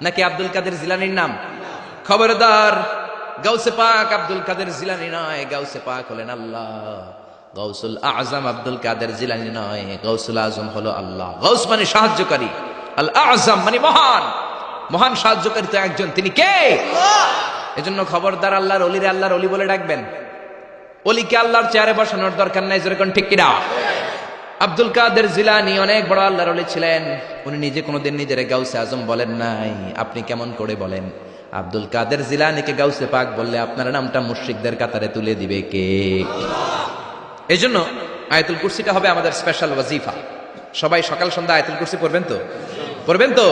নাকি আব্দুল কাদের জিলানীর নাম? খবরদার, গাউসে পাক আব্দুল কাদের জিলানী নয়, গাউসে পাক হলেন আল্লাহ। গাউসুল আজম আব্দুল কাদের জিলানী নয়, গাউসুল আজম হলো আল্লাহ। গাউস মানে সাহায্যকারী, আল আজম মানে মহান। মহান সাহায্যকারী তো একজন, তিনি কে? এজন্য খবরদার, আল্লাহর ওলিরে আল্লাহর ওলি বলে ডাকবেন। ওলিকে আল্লাহর চেয়ারে বসানোর দরকার নাই, যেরকম ঠিক কিনা? আব্দুল কাদের জিলানী অনেক বড় আল্লাহর ওলি ছিলেন, উনি নিজে কোনোদিন নিজের গাউসে আজম বলেন নাই। আপনি কেমন করে বলেন? আব্দুল কাদের জিলানীকে গাউসে পাক বললে আপনার নামটা মুশরিকদের কাতারে তুলে দিবে কে? এই জন্য আয়াতুল কুরসিটা হবে আমাদের স্পেশাল ওয়াজিফা। সবাই সকাল সন্ধ্যা আয়াতুল কুরসি পড়বেন তো? পড়বেন তো?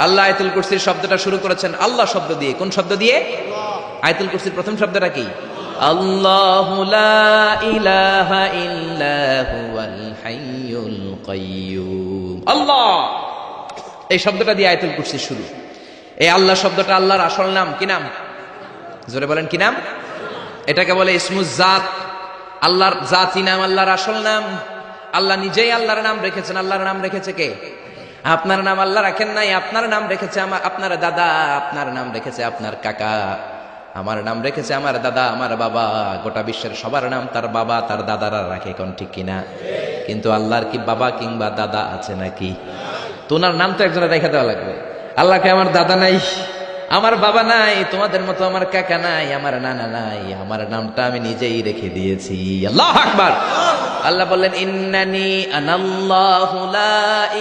আল্লাহ আয়াতুল কুরসির শব্দটা শুরু করেছেন আল্লাহ শব্দ দিয়ে। কোন শব্দ দিয়ে? আয়াতুল কুরসির প্রথম শব্দটা কি? আল্লাহু লা ইলাহা ইল্লা হুয়াল হাইয়ুল কাইয়্যুম। আল্লাহ এই শব্দটা দিয়ে আয়াতুল কুরসি শুরু। এই আল্লাহ শব্দটা আল্লাহর আসল নাম কি নাম? জোরে বলেন কি নাম? এটাকে বলে ইসমুজ জাত, আল্লাহর জাতি নাম, আল্লাহর আসল নাম। আল্লাহ নিজেই আল্লাহর নাম রেখেছেন। আল্লাহর নাম রেখেছে কে? আপনার নাম আল্লাহ রাখেন নাই, আপনার নাম রেখেছে আপনার দাদা, আপনার নাম রেখেছে আপনার কাকা, আমার নাম রেখেছে আমার দাদা, আমার বাবা। গোটা বিশ্বের সবার নাম তার বাবা তার দাদারা রাখে, কোন ঠিক কিনা? কিন্তু আল্লাহর কি বাবা কিংবা দাদা আছে নাকি? তোমার নাম তো একজনের রেখে দেওয়া লাগবে। আল্লাহকে আমার দাদা নাই, আমার বাবা নাই, তোমাদের মতো আমার কাকা নাই, আমার নানা নাই, আমার নামটা আমি নিজেই রেখে দিয়েছি। আল্লাহু আকবার। আল্লাহ বললেন ইন্নানি আনাল্লাহু লা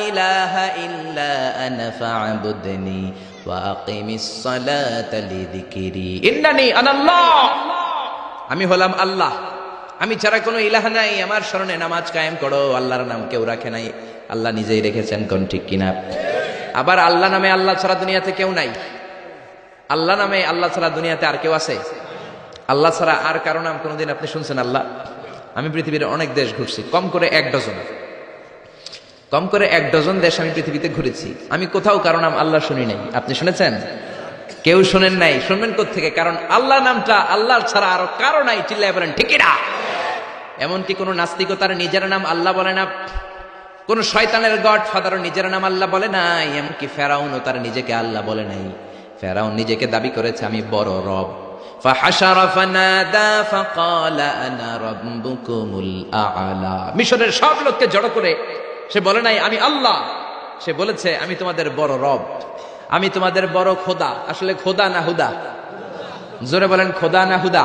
ইলাহা ইল্লা আনা ফা'বুদনি ওয়া আকিমিস সালাতা লিযিকরি। ইন্নানি আনাল্লাহ, আমি হলাম আল্লাহ, আমি ছাড়া কোনো ইলাহ নাই, আমার শরণে নামাজ কায়েম করো। আল্লাহর নাম কেউ রাখে নাই, আল্লাহ নিজেই রেখেছেন, কোন ঠিক কিনা? আবার আল্লাহ নামে আল্লাহ ছাড়া দুনিয়াতে কেউ নাই। আল্লাহ নামে আল্লাহ ছাড়া দুনিয়াতে আর কেউ আছে? আল্লাহ ছাড়া আর কারো নাম কোনোদিন আপনি শুনছেন? আল্লাহ। আমি পৃথিবীর অনেক দেশ ঘুরছি, কম করে 1 ডজন দেশ আমি পৃথিবীতে ঘুরেছি। আমি কোথাও কারো নাম আল্লাহ শুনি নাই। আপনি শুনেছেন? কেউ শুনেন নাই। শুনবেন কোত্থেকে? কারণ আল্লাহ নামটা আল্লাহ ছাড়া আরো কারো নাই। চিল্লায় বলেন ঠিক না? এমনকি কোন নাস্তিকও তার নিজের নাম আল্লাহ বলে না, কোন শয়তানের গড ফাদারও নিজের নাম আল্লাহ বলে নাই, এমনকি ফেরাউনও তার নিজেকে আল্লাহ বলে নাই। ফেরাউন নিজেকে দাবি করেছে আমি বড় রব। ফাহাশারা ফানাদা ফাকালা আনা রাব্বুকুমুল আ'লা। মিশরের সব লোককে জড়ো করে সে বলে নাই আমি আল্লাহ, সে বলেছে আমি তোমাদের বড় রব, আমি তোমাদের বড় খোদা। আসলে খোদা না হুদা? জোরে বলেন খোদা না হুদা?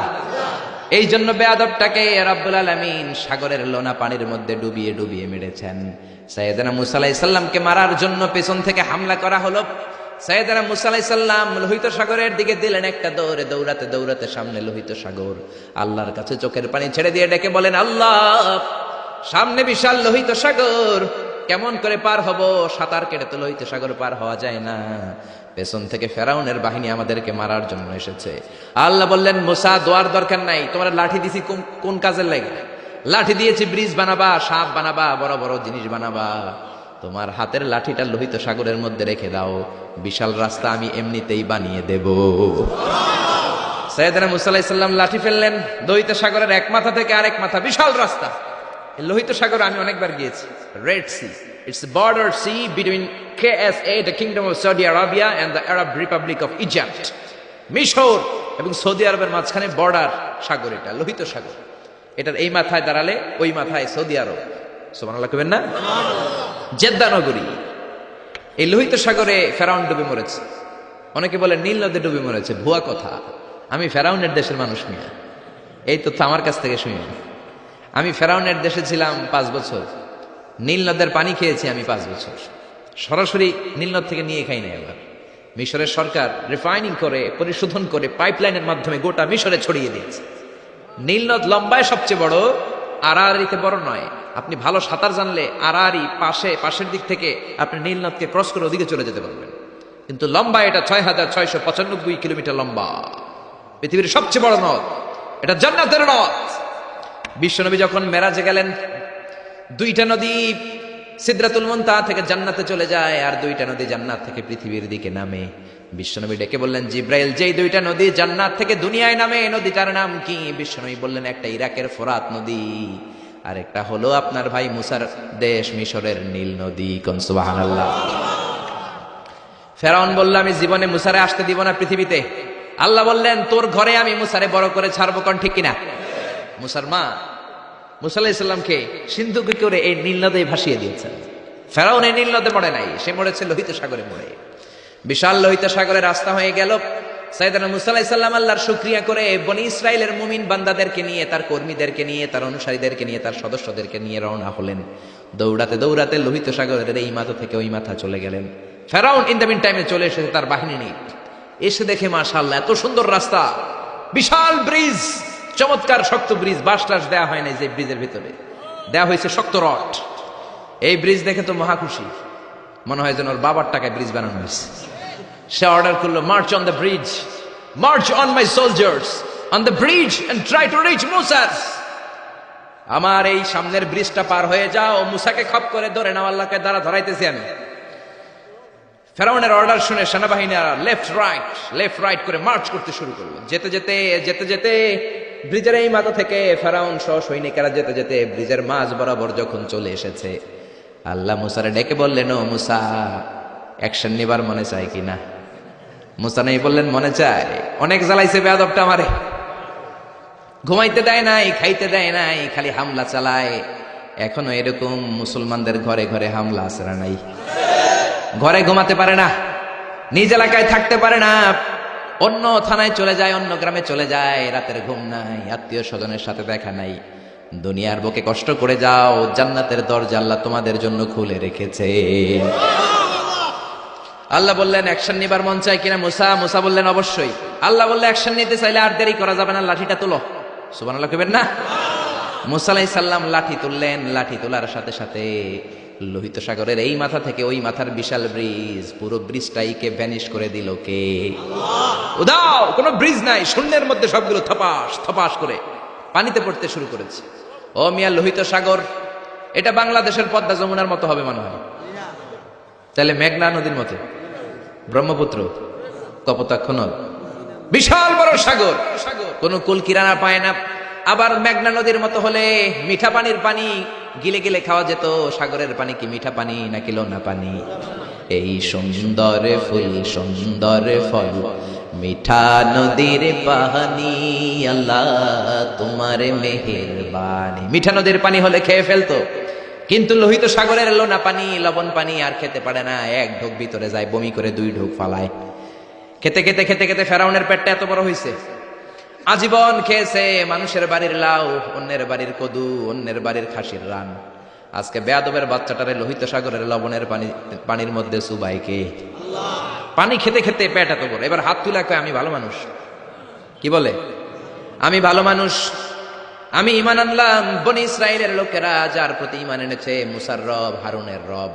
এই জন্য বেয়াদবটাকে রব্বুল আলামিন সাগরের লোনা পানির মধ্যে ডুবিয়ে ডুবিয়ে মেরেছেন। সাইয়েদনা মুসা আলাইহিস সালামকে মারার জন্য পেছন থেকে হামলা করা হলো। সাইয়েদনা মুসা আলাইহিস সালাম লোহিত সাগরের দিকে দিলেন একটা দৌড়ে, দৌড়াতে দৌড়াতে সামনে লোহিত সাগর। আল্লাহর কাছে চোখের পানি ছেড়ে দিয়ে ডেকে বলেন আল্লাহ, সামনে বিশাল লোহিত সাগর, কেমন করে পার হব? সাঁতার কেটে তো লোহিত সাগর পার হওয়া যায় না। পেছন থেকে ফেরাউনের বাহিনী আমাদেরকে মারার জন্য এসেছে। আল্লাহ বললেন মুসা দোয়ার দরকার নাই, তোমার লাঠি দিছি কোন কাজের লাগে? লাঠি দিয়েছি ব্রিজ বানাবা, সাপ বানাবা, বড় বড় জিনিস বানাবা। তোমার হাতের লাঠিটা লোহিত সাগরের মধ্যে রেখে দাও, বিশাল রাস্তা আমি এমনিতেই বানিয়ে দেব। সাইয়েদনা মুসা আলাইহিস সালাম লাঠি ফেললেন, লোহিত সাগরের এক মাথা থেকে আরেক মাথা বিশাল রাস্তা। লোহিত সাগর আমি অনেকবার গিয়েছি। Red sea, it's a border sea between KSA, the Kingdom of Saudi Arabia, and the Arab Republic of Egypt. মিশর এবং সৌদি আরবের মাঝখানে বর্ডার সাগর, এটা লোহিত সাগর। এটার এই মাথায় দাঁড়ালে ওই মাথায় সৌদি আরব। সুবহানাল্লাহ কইবেন না? জেদ্দা নগরী। এই লোহিত সাগরে ফেরাউন ডুবে মরেছে। অনেকে বলে নীল নদে ডুবে মরেছে, ভুয়া কথা। আমি ফেরাউনের দেশের মানুষ নিয়ে এই তথ্য আমার কাছ থেকে শুনি। আমি ফেরাউনের দেশে ছিলাম 5 বছর, নীল নদের পানি খেয়েছি আমি 5 বছর। সরাসরি নীল নদ থেকে নিয়ে খাই নাই। আবার মিশরের সরকার রিফাইনিং করে পরিশোধন করে পাইপলাইনের মাধ্যমে গোটা মিশরে ছড়িয়ে দিয়েছে। নীল নদ লম্বায় সবচেয়ে বড়, আড়াআড়িতে বড় নয়। আপনি ভালো সাঁতার জানলে আড়াআড়ি পাশের দিক থেকে আপনি নীল নদকে ক্রস করে ওদিকে চলে যেতে পারবেন। কিন্তু লম্বা এটা 6695 কিলোমিটার লম্বা, পৃথিবীর সবচেয়ে বড় নদ। এটা জান্নাতের নদ। বিশ্বনবী যখন মেরাজে গেলেন, 2টা নদী সিদরাতুল মুনতাহা থেকে জান্নাতে চলে যায়, আর 2টা নদী জান্নাত থেকে পৃথিবীর দিকে নামে। বিশ্বনবী ডেকে বললেন জিব্রাইল, যেই 2টা নদী জান্নাত থেকে দুনিয়ায় নামে, নদীটার নাম কি? বিশ্বনবী বললেন একটা ইরাকের ফোরাত নদী, আর একটা হলো আপনার ভাই মুসার দেশ মিশরের নীল নদী। কোন সুবহানাল্লাহ। ফেরাউন বলল আমি জীবনে মুসারে আসতে দিব না পৃথিবীতে। আল্লাহ বললেন তোর ঘরে আমি মুসারে বড় করে ছাড়বো। কোন ঠিক কিনা? মুসার মা মুসা আলাইহিস সালামকে সিন্ধুকে করে এই নীল নদে ভাসিয়ে দিয়েছেন। ফেরাউন এই নীল নদে মরে নাই, সে মরেছে লোহিত সাগরে মরে। বিশাল লোহিত সাগরে রাস্তা হয়ে গেল। সাইয়েদনা মুসা আলাইহিস সালাম আল্লাহর শুকরিয়া করে বনি ইসরাইলের মুমিন বান্দাদেরকে নিয়ে, তার কর্মীদেরকে নিয়ে, তার অনুসারীদেরকে নিয়ে, তার সদস্যদেরকে নিয়ে রওনা হলেন। দৌড়াতে দৌড়াতে লোহিত সাগরের এই মাথা থেকে ওই মাথা চলে গেলেন। ফেরাউন ইন দ্য মিন টাইমে চলে এসেছে তার বাহিনী নিয়ে। এসে দেখে মাশাআল্লাহ এত সুন্দর রাস্তা, বিশাল ব্রিজ, চমৎকার শক্ত ব্রিজ। বাঁশ-টাশ দেওয়া হয় না, যে ব্রিজের ভিতরে দেওয়া হয়েছে শক্ত রড। এই ব্রিজ দেখে তো মহা খুশি, মনে হয় যেন ওর বাবার টাকায় ব্রিজ বানানো হয়েছে। সে অর্ডার করলো march on the bridge, march on my soldiers on the bridge and try to reach Musa. আমার এই সামনের ব্রিজটা পার হয়ে যাও, মুসাকে খপ করে ধরে নাও, আল্লাহকে দ্বারা ধরাইতেছি আমি। ফেরাউনের অর্ডার শুনে সেনাবাহিনীরা লেফট রাইট করে মার্চ করতে শুরু করলো। যেতে যেতে ব্রিজের এই মাথা থেকে ফেরাউন সহ সৈনিকেরা যেতে ব্রিজের মাঝ বরাবর যখন চলে এসেছে, আল্লাহ মুসারে ডেকে বললেন, ও মুসা, অ্যাকশন নিবার মনে চায় কিনা? মুসা নেই বললেন, মনে চায়। অনেক জ্বালাইছে বেয়াদবটা আমারে, ঘুমাইতে দেয় নাই, খাইতে দেয় নাই, খালি হামলা চালায়। এখনো এরকম মুসলমানদের ঘরে ঘরে হামলা আছে না নাই? ঘরে ঘুমাতে পারে না, নিজ এলাকায় থাকতে পারে না, অন্য থানায় চলে যায়, অন্য গ্রামে চলে যায়, রাতের ঘুম নাই, আত্মীয় স্বজনের সাথে দেখা নাই। দুনিয়ার বুকে কষ্ট করে যাও, জান্নাতের দরজা আল্লাহ তোমাদের জন্য খুলে রেখেছে। আল্লাহ বললেন, অ্যাকশন নিবার মন চায় কিনা মুসা? মুসা বললেন, অবশ্যই। আল্লাহ বললেন, অ্যাকশন নিতে চাইলে আর দেরি করা যাবে না, লাঠিটা তুলো। সুবহানাল্লাহ কইবেন না? মুসা আলাইহিস সালাম লাঠি তুললেন। লাঠি তোলার সাথে সাথে লোহিত সাগরের এই মাথা থেকে ওই মাথার বিশাল ব্রিজ, পুরো ব্রিজটাইকে ভ্যানিশ করে দিল কে? উদাও, কোনো ব্রিজ নাই, শূন্যের মধ্যে সবগুলো থপাস করে পানিতে পড়তে শুরু করেছে। ও মিয়া, লোহিত সাগর এটা বাংলাদেশের পদ্মা যমুনার মতো হবে মনে হয়? তাহলে মেঘনা নদীর মতো, ব্রহ্মপুত্র, কপোতাক্ষ নদ, বিশাল বড় সাগর, কোন কুল কিরানা পায় না। আবার মেঘনা নদীর মতো হলে মিঠা পানির পানি গিলে গিলে খাওয়া যেত। সাগরের পানি কি মিঠা পানি নাকি লোনা পানি? এই সুন্দর ফুল সুন্দর ফল, মিঠা নদীর পানি, আল্লাহ তোমার মেহেরবানি। মিঠা নদীর পানি হলে খেয়ে ফেলতো, কিন্তু লোহিত সাগরের লোনা পানি, লবণ পানি আর খেতে পারে না। এক ঢোক ভিতরে যায়, বমি করে 2 ঢোক ফালায়। খেতে খেতে ফেরাউনের পেটটা এত বড় হয়েছে, আজীবন খেয়েছে মানুষের বাড়ির লাউ, অন্যের বাড়ির কদু, অন্যের বাড়ির খাসির রান। আজকে বেয়াদবের বাচ্চাটারে লোহিত সাগরের লবণের পানির মধ্যে সুবাইকে পানি খেতে খেতে পেট এত বড়। এবার হাত তুলে কয়, আমি ভালো মানুষ। কি বলে? আমি ভালো মানুষ, আমি ঈমান আনলাম। বনি ইসরাইলের লোকেরা যার প্রতি ঈমান এনেছে, মুসার রব, হারুনের রব,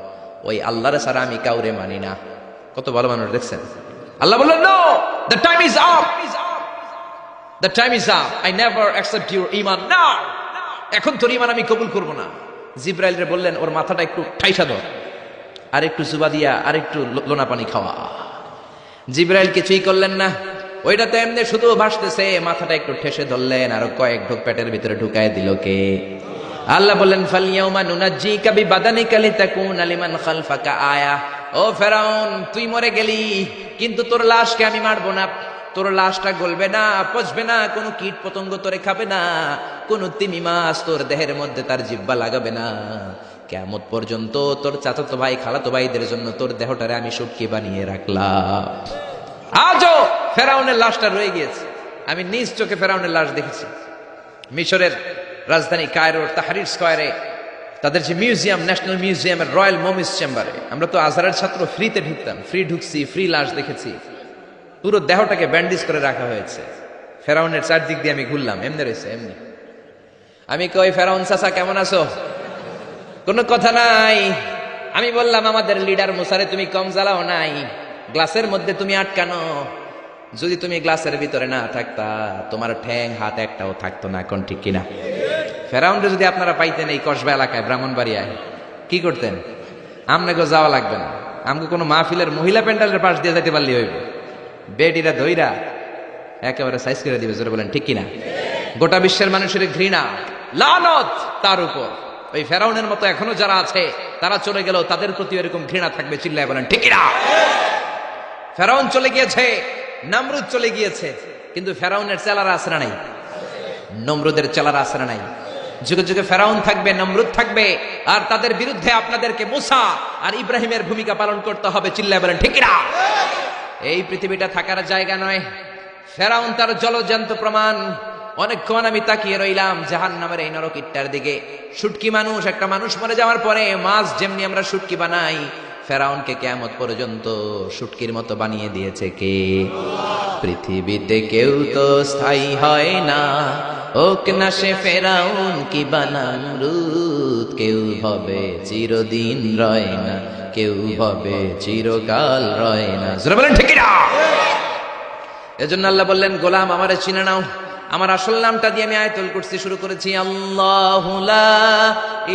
ওই আল্লাহর ছাড়া আমি কাউরে মানি না। কত ভালো মানুষ দেখছেন? আল্লাহ বললেন, no, the time is up, the time is up, I never accept your ঈমান নাও। এখন তোর ঈমান আমি কবুল করব না। জিব্রাইলরে বললেন, ওর মাথাটা একটু ঠাইসা ধর, আর একটু জুবা দিয়া, আর একটু লোনা পানি খাওয়া। জিব্রাইল কিছুই করলেন না, ওইটা তো এমনি শুধু ভাসতেছে। মাথাটা একটু ঠেসে ধরলেন, আর কয়েক ঢোক পেটের ভিতরে ঢুকায় দিল কে? আল্লাহ বললেন, ফালইয়াউমা নুনাজ্জিকা বিবাদানিকা লিতাকুনা লিমান খালফাকা আয়া। ও ফেরাউন, তুই মরে গেলি, কিন্তু তোর লাশকে আমি মারবো না। তোর লাশটা গলবে না, পচবে না, কোনো কীট পতঙ্গ তোরে খাবে না, কোন তিমি মাছ তোর দেহের মধ্যে তার জিহ্বা লাগাবে না। কিয়ামত পর্যন্ত তোর চাচাতো ভাই, খালাতো ভাইদের জন্য তোর দেহটারে আমি শুটকি বানিয়ে রাখলাম। আজও ফেরাউনের লাশটা রয়ে গিয়েছে। আমি নিজ চোখে ফেরাউনের লাশ দেখেছি। মিশরের রাজধানী কায়রোর তাহরির স্কয়ারে তাদের যে মিউজিয়াম, ন্যাশনাল মিউজিয়ামের রয়্যাল মমিস চেম্বারে, আমরা তো আজহারের ছাত্র, ফ্রিতে ঢুকতাম, ফ্রি ঢুকছি, ফ্রি লাশ দেখেছি। পুরো দেহটাকে ব্যান্ডেজ করে রাখা হয়েছে। ফেরাউনের চারদিক দিয়ে আমি ঘুরলাম, এমনি রয়েছে এমনি। আমি কই, ফেরাউন চাচা কেমন আছো? কোনো কথা নাই। আমি বললাম, আমাদের লিডার মুসারে তুমি কম জ্বালাও নাই, গ্লাসের মধ্যে তুমি আটকানো। যদি তুমি গ্লাসের ভিতরে না থাকতা, তোমার ঠ্যাং হাত একটাও থাকতো না। কোন ঠিক কিনা? ফেরাউনরে যদি আপনারা পাইতেন এই কসবা এলাকায়, ব্রাহ্মণবাড়িয়ায়, কি করতেন? আমনাকে যাওয়া লাগবে না, আমাকে কোনো মাহফিলের মহিলা প্যান্ডেলের পাশ দিয়ে যেতে পারলি হইব। বেডিরা ধইরা একেবারে সাইজ করে দিবে। জোরে বলেন ঠিক কিনা? গোটা বিশ্বের মানুষের ঘৃণা, লানত তার উপর। ওই ফেরাউনের মতো এখনো যারা আছে, তারা চলে গেল, তাদের প্রতি এরকম ঘৃণা থাকবে। চিল্লায় বলেন ঠিক কিনা? ফেরাউন চলে গিয়েছে, নমরুদ চলে গিয়েছে, কিন্তু ফেরাউনের চেলারা আছে না নাই? নমরুদের চেলারা আছে না নাই? যুগে যুগে ফেরাউন থাকবে, নমরুদ থাকবে, আর তাদের বিরুদ্ধে আপনাদেরকে মুসা আর ইব্রাহিমের ভূমিকা পালন করতে হবে। চিল্লায় বলেন ঠিক কিনা? এই পৃথিবীটা থাকার জায়গা নয়। ফেরাউন তার জলজ্যান্ত প্রমাণ। অনেকক্ষণ আমি তাকিয়ে রইলাম জাহান্নামের এই নরক ইট্টার দিকে। শুটকি মানুষ, একটা মানুষ মরে যাওয়ার পরে মাছ যেমনি আমরা শুটকি বানাই, ফেরাউনকে কিয়ামত পর্যন্ত শুটকির মতো বানিয়ে দিয়েছে কে? পৃথিবীতে কেউ তো স্থায়ী হয় না, হোক না সে ফেরাউন কি নমরুদ। কেউ হবে চিরদিন রয় না, কেউ হবে চিরকাল রয় না। জোরে বলেন ঠিক কিনা? এজন্য আল্লাহ বললেন, গোলাম আমারে চিনে নাও। আমার আসল নামটা দিয়ে আমি আয়াতুল কুরসি শুরু করেছি। আল্লাহু লা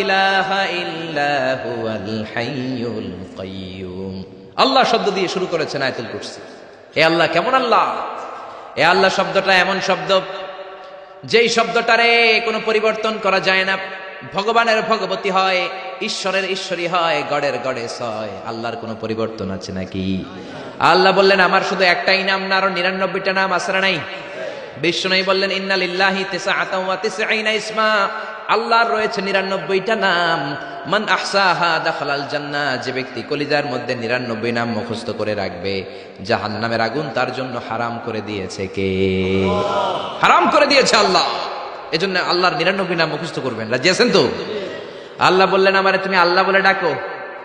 ইলাহা ইল্লা হুয়াল হাইয়ুল কাইয়্যুম। আল্লাহ শব্দ দিয়ে শুরু করেছেন আয়াতুল কুরসি। এ আল্লাহ কেমন আল্লাহ! এ আল্লাহ শব্দটা এমন শব্দ যেই শব্দটারে কোনো পরিবর্তন করা যায় না। ভগবানের ভগবতী হয়, ঈশ্বরের ঈশ্বরী হয়, গডের গডেস হয়। আল্লাহর কোনো পরিবর্তন আছে নাকি? আল্লাহ বললেন আমার শুধু একটাই নাম না, আরো 99টা নাম আছে না নাই? বিষ্ণু বললেন ইন্না লিল্লাহি 99 ইসমা, আল্লাহর রয়েছে 99টা নাম। মান আহসাহা দাখালাল জান্নাহ, যে ব্যক্তি কলিজার মধ্যে 99 নাম মুখস্থ করে রাখবে, জাহান্নামের আগুন তার জন্য হারাম করে দিয়েছে কে? হারাম করে দিয়েছে আল্লাহ। এজন্য আল্লাহর 99 নাম মুখস্থ করবেন। রাজি আছেন তো? আল্লাহ বললেন আমারে তুমি আল্লাহ বলে ডাকো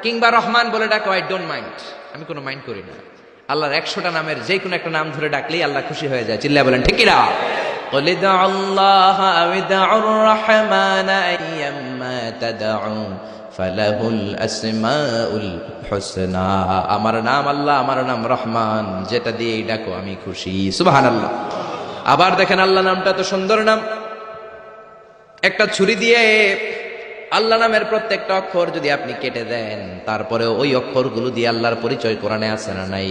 কিংবা রহমান বলে ডাকো, আই ডোন্ট মাইন্ড, আমি কোনো মাইন্ড করি না। আল্লাহর 100টা নামের যে কোনো একটা নাম ধরে ডাকলেই আল্লাহ খুশি হয়ে যায়। চিল্লায় বলেন ঠিক কিনা? قل ادعوا الله أو ادعوا الرحمن أيما تدعوا فله الأسماء الحسنى, আমার নাম আল্লাহ, আমার নাম রহমান, যেটা দিয়ে ডাকো আমি খুশি। সুবহানাল্লাহ। আবার দেখেন আল্লাহ নামটা তো সুন্দর নাম। একটা ছুরি দিয়ে আল্লাহ নামের প্রত্যেকটা অক্ষর যদি আপনি কেটে দেন, তারপরে ওই অক্ষরগুলো দিয়ে আল্লাহর পরিচয় কোরআনে আছে না নাই?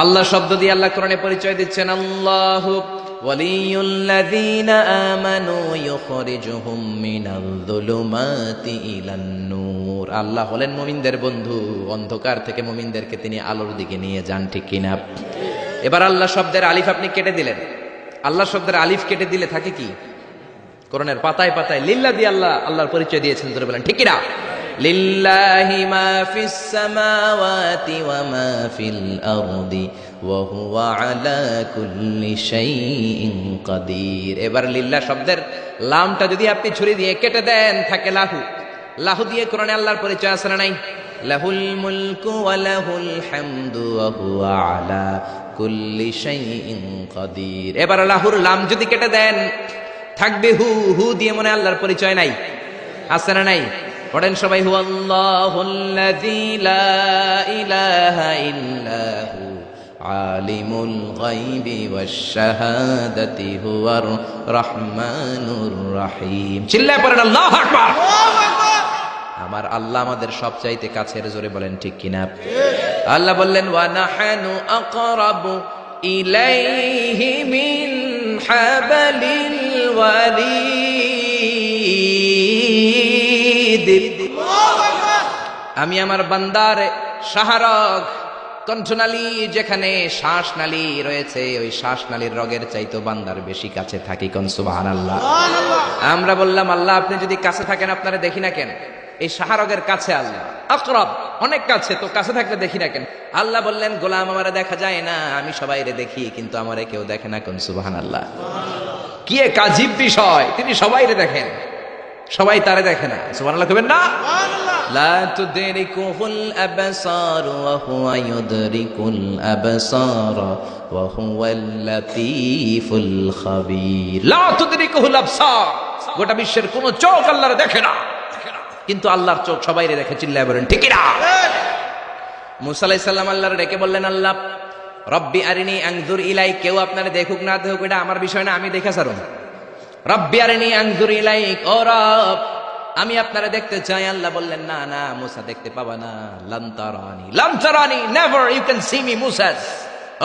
আল্লাহ শব্দ দিয়ে আল্লাহ কোরআনে পরিচয় দিচ্ছেন। আল্লাহু ওয়ালিয়ুল্লাযীনা আমানু ইউখরিজুহুম মিনাল যুলুমাতি ইলান নূর, আল্লাহ হলেন মুমিনদের বন্ধু, অন্ধকার থেকে মুমিনদেরকে তিনি আলোর দিকে নিয়ে যান। ঠিক কিনা? এবার আল্লাহ শব্দের আলিফ আপনি কেটে দিলেন। আল্লাহ শব্দের আলিফ কেটে দিলে থাকে কি? কোরআনের পাতায় পাতায় লিল্লাহ দিয়ে আল্লাহ আল্লাহর পরিচয় দিয়েছেন। ধরে বলেন ঠিক কিনা? লিল্লাহি মা ফিস সামাওয়াতি ওয়া মা ফিল আরদি ওয়া হুয়া আলা কুল্লি শাইইন কাদির। এবার লিল্লাহ শব্দের লামটা যদি আপনি ছুরি দিয়ে কেটে দেন, থাকে লাহু। লাহু দিয়ে কোরআনে আল্লাহর পরিচয় আছে না নাই? লাহুল মুলকু ওয়া লাহুল হামদু ওয়া হুয়া আলা কুল্লি শাইইন কাদির। এবার লাহুর লাম যদি কেটে দেন, থাকবে হু। হু দিয়ে মনে আল্লাহর পরিচয় নাই? আছে না নাই? পড়েন সবাই, হু আল্লাহুল্লাযী লা ইলাহা ইল্লা হু আলিমুল গায়বি ওয়াশ শাহাদাতি হুয়ার রহমানুর রহিম। চিল্লায় পড়েন আল্লাহু আকবার। আমার আল্লাহ আমাদের সবচাইতে কাছের। জোরে বলেন ঠিক কিনা? আল্লাহ বললেন ওয়া নাহানু আকরাবু ইলাইহি মিন হাবালিল ওয়ারিদ। আমি আমার বান্দার শাহরগ, কণ্ঠনালী, যেখানে শ্বাসনালী রয়েছে, ওই শ্বাসনালীর রগের চাইতো বান্দার বেশি কাছে থাকি। কোন সুবহানাল্লাহ। আমরা বললাম আল্লাহ আপনি যদি কাছে থাকেন আপনারা দেখি না কেন? এই শাহরগের কাছে আল্লাহ, আকরাব, অনেক কাছে, তো কাছে থাকলে দেখি না কেন? আল্লাহ বললেন গোলাম আমারে দেখা যায় না, আমি সবাইরে দেখি কিন্তু আমারে কেউ দেখে না। কোন সুবহানাল্লাহ। কি এক আজীব বিষয়, তিনি সবাইরে দেখেন, সবাই তারে দেখে না। সুবহানাল্লাহ কইবেন না? লা তুদরিকুহুল আবসার ওয়া হুয়া ইউদরিকুল আবসার ওয়া হুয়াল লাতীফুল খাবীর। লা তুদরিকুহুল আবসার, গোটা বিশ্বের কোন চোখ আল্লাহরে দেখে না, কিন্তু আল্লাহর চোখ সবাইরে দেখে। চিল্লায় বলেন ঠিক কিনা? মুসা আলাইহিস সালাম আল্লাহর ডেকে বললেন আল্লাহ রব্বি আরিনি আনজুর ইলাইক, কেউ আপনারে দেখুক না দেখুক এটা আমার বিষয় না, আমি দেখে ছাড়ুন। রব্বি আরিনি আনজুর ইলাইক, ও রব আমি আপনারে দেখতে চাই। আল্লাহ বললেন না না মুসা দেখতে পাবা না। লান তারানি, লান তারানি, never you can see me Musa.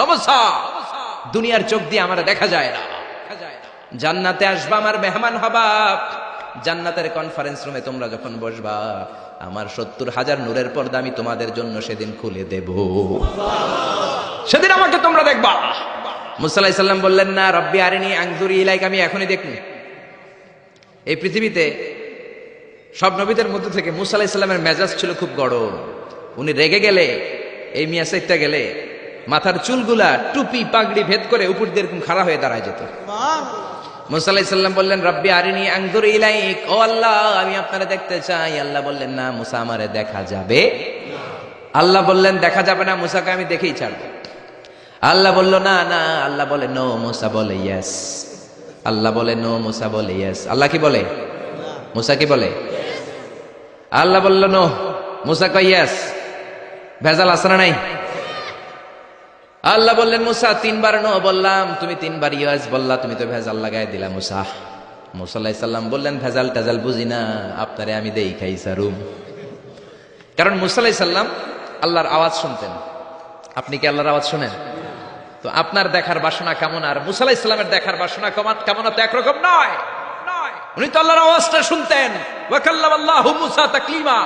ও মুসা, দুনিয়ার চোখ দিয়ে আমারে দেখা যায় না। জান্নাতে আসবা, আমার মেহমান হবা, জান্নাতের কনফারেন্স রুমে তোমরা যখন বসবা, আমার 70,000 নূরের পর্দা আমি তোমাদের জন্য সেদিন খুলে দেব, সেদিন আমাকে তোমরা দেখবা। মুসা আলাইহিস সালাম বললেন না, রব্বি আরিনি আনজুর ইলাইক, আমি এখনই দেখব। এই পৃথিবীতে সব নবীদের মধ্যে থেকে মুসা আলাইহিস সালামের মেজাজ ছিল খুব গরম। উনি রেগে গেলে, এই মিয়া সাইটটা গেলে, মাথার চুলগুলা টুপি পাগড়ি ভেদ করে উপর দিয়ে এরকম খাড়া হয়ে দাঁড়ায় যেত। মুসা আলাইহিস সালাম বললেন রব্বি আরিনি আনজুর ইলাইক, ও আল্লাহ আমি আপনারে দেখতে চাই। আল্লাহ বললেন না মুসা আমারে দেখা যাবে। আল্লাহ বললেন দেখা যাবে না, মুসাকে আমি দেখেই ছাড়ব। আল্লাহ বলল না না, আল্লাহ বলে নো, মুসা বলে ইয়েস। আল্লাহ বলে নো, মুসা বলে ইয়েস। আল্লাহ কি বলে? মুসা কি বলে? আল্লাহ বলল নো, মুসা কয় ইয়েস। ভেজাল আছে না নাই? আল্লাহ বললেন মুসা 3 বার নো বললাম, তুমি 3 বার ইয়েস বললা, তুমি তো ভেজাল লাগাই দিলা মুসা। মুসা আলাইহিস সালাম বললেন ভেজাল টেজাল বুঝি না, আপনারে আমি দেই খাই সারুম। কারণ মুসা আলাইহিস সালাম আল্লাহর আওয়াজ শুনতেন। আপনি কি আল্লাহর আওয়াজ শুনেন? তো আপনার দেখার বাসনা কেমন আর মুসা আলাইহিস সালামের দেখার বাসনা কেমন তো একরকম নয়। উনি তো আল্লাহর আওয়াজটা শুনতেন। ওয়া কাল্লামাল্লাহু মুসা তাকলিমা,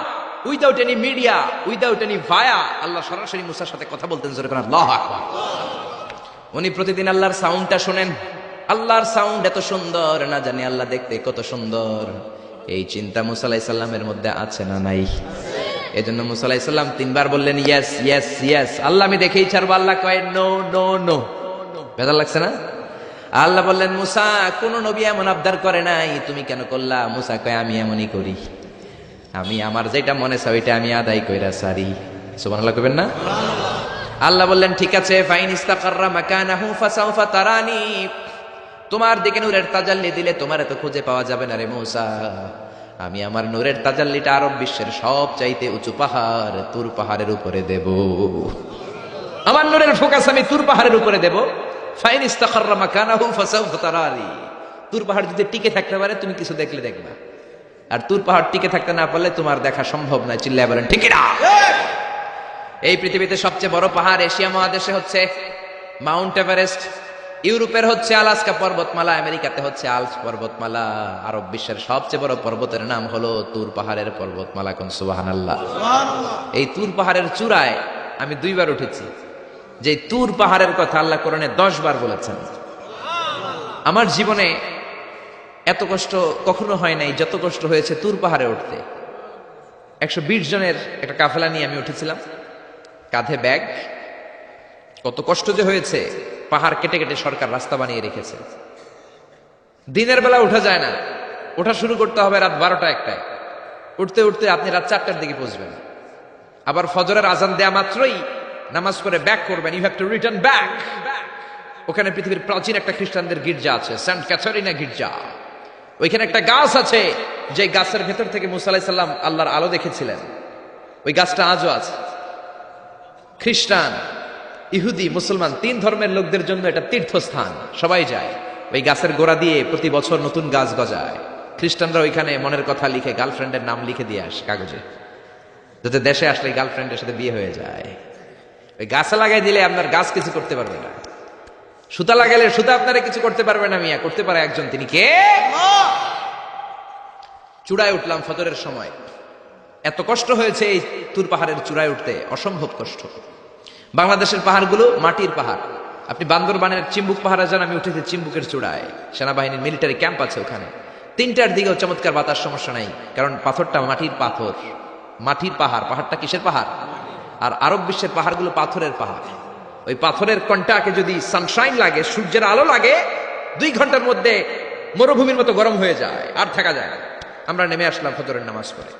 without any media, without any via, Allah সরাসরি মুসার সাথে কথা বলতেন। জোরে করে আল্লাহু আকবার। উনি প্রতিদিন আল্লাহর সাউন্ডটা শুনেন। আল্লাহর সাউন্ড এত সুন্দর, না জানি আল্লাহ দেখতে কত সুন্দর। এই চিন্তা মুসা আলাইহিস সালামের মধ্যে আছে না নাই? এজন্য মুসা আলাইহিস সালাম 3 বার বললেন ইয়েস ইয়েস ইয়েস, আল্লাহ আমি দেখেই ছাড়বো। আল্লাহ কয় নো নো নো। বেজার লাগছে না? আল্লাহ বললেন মুসা, কোন নবী এমন আবদার করে নাই, তুমি কেন করলা? মুসা কয় আমি এমনই করি, আমি আমার যেটা মনে চাই ওইটা আমি আদায় কইরা সারি। সুবহানাল্লাহ কইবেন না? আল্লাহ বললেন ঠিক আছে, ফাইন ইস্তাকাররা মাকানাহু ফাসাউফা তারানি, তোমার দিকে নূরের তাজাল্লি দিলে তোমার এত খুঁজে পাওয়া যাবে না রে মুসা। আমি আমার নূরের তাজাল্লিটা আরব বিশ্বের সব চাইতে উঁচু পাহাড় তুর পাহাড়ের উপরে দেব। আমার নূরের ফোকাস আমি তুর পাহাড়ের উপরে দেব। ফাইন ইস্তাকাররা মাকানাহু ফাসাউফা তারানি, তুর পাহাড় যদি টিকে থাকতে পারে তুমি কিছু দেখলে দেখবা, আর তুর পাহাড় টিকে থাকতে না পারলে তোমার দেখা সম্ভব নয়। চিল্লায় বলেন ঠিক না? এই পৃথিবীতে সবচেয়ে বড় পাহাড় এশিয়া মহাদেশে হচ্ছে মাউন্ট এভারেস্ট, ইউরোপের হচ্ছে আলাস্কা পর্বতমালা, আমেরিকাতে হচ্ছে আল্পস পর্বতমালা, আরব বিশ্বের সবচেয়ে বড় পর্বতের নাম হলো তুর পাহাড়ের পর্বতমালা। কোন সুবহানাল্লাহ। এই তুর পাহাড়ের চূড়ায় আমি 2 বার উঠেছি। যে তুর পাহাড়ের কথা আল্লাহ কোরআনে 10 বার বলেছেন। আমার জীবনে এত কষ্ট কখনো হয় নাই যত কষ্ট হয়েছে তুর পাহাড়ে উঠতে। 120 জনের একটা কাফেলা নিয়ে আমি উঠেছিলাম, কাঁধে ব্যাগ। কত কষ্ট যে হয়েছে, পাহাড় কেটে কেটে সরকার রাস্তা বানিয়ে রেখেছে। দিনের বেলা উঠা যায় না, ওঠা শুরু করতে হবে রাত 12টা-1টায়। উঠতে উঠতে আপনি রাত 4টার দিকে পৌঁছবেন। আবার ফজরের আজান দেয়া মাত্রই নামাজ পড়ে ব্যাক করবেন। You have to return back. ওখানে পৃথিবীর প্রাচীন একটা খ্রিস্টানদের গির্জা আছে, সেন্ট ক্যাথারিনা গির্জা। ওইখানে একটা গাছ আছে, যে গাছের ভেতর থেকে মুসা আলাইহিস সালাম আল্লাহর আলো দেখেছিলেন। ওই গাছটা আজও আছে। খ্রিস্টান, ইহুদি, মুসলমান 3 ধর্মের লোকদের জন্য এটা তীর্থস্থান, সবাই যায়। ওই গাছের গোড়া দিয়ে প্রতি বছর নতুন গাছ গজায়। খ্রিস্টানরা ওইখানে মনের কথা লিখে, গার্লফ্রেন্ডের নাম লিখে দিয়ে আসে কাগজে, যাতে দেশে আসলে গার্লফ্রেন্ডের সাথে বিয়ে হয়ে যায়। ওই গাছে লাগাই দিলে আপনার গাছ কিছু করতে পারবে না। সুতা লাগাইলে সুতা আপনারা কিছু করতে পারবে না, মিয়া করতে পারে একজন, তিনি কে? চূড়ায় উঠলাম ফজরের সময়। এত কষ্ট হয়েছে এই তুর পাহাড়ের চূড়ায় উঠতে, অসম্ভব কষ্ট। বাংলাদেশের পাহাড়গুলো মাটির পাহাড়। আপনি বান্দরবানের চিম্বুক পাহাড়ে যান, আমি উঠেছি চিম্বুকের চূড়ায়, সেনাবাহিনীর মিলিটারি ক্যাম্প আছে ওখানে। 3টার দিকেও চমৎকার বাতাস, সমস্যা নাই, কারণ পাথরটা মাটির পাথর, মাটির পাহাড়। পাহাড়টা কিসের পাহাড়? আর আরব বিশ্বের পাহাড়গুলো পাথরের পাহাড়। ওই পাথরের কন্টাকে যদি সানশাইন লাগে, সূর্যের আলো লাগে, 2 ঘন্টার মধ্যে মরুভূমির মতো গরম হয়ে যায়, আর থাকা যায় না। আমরা নেমে আসলাম ফজরের নামাজ পড়ে।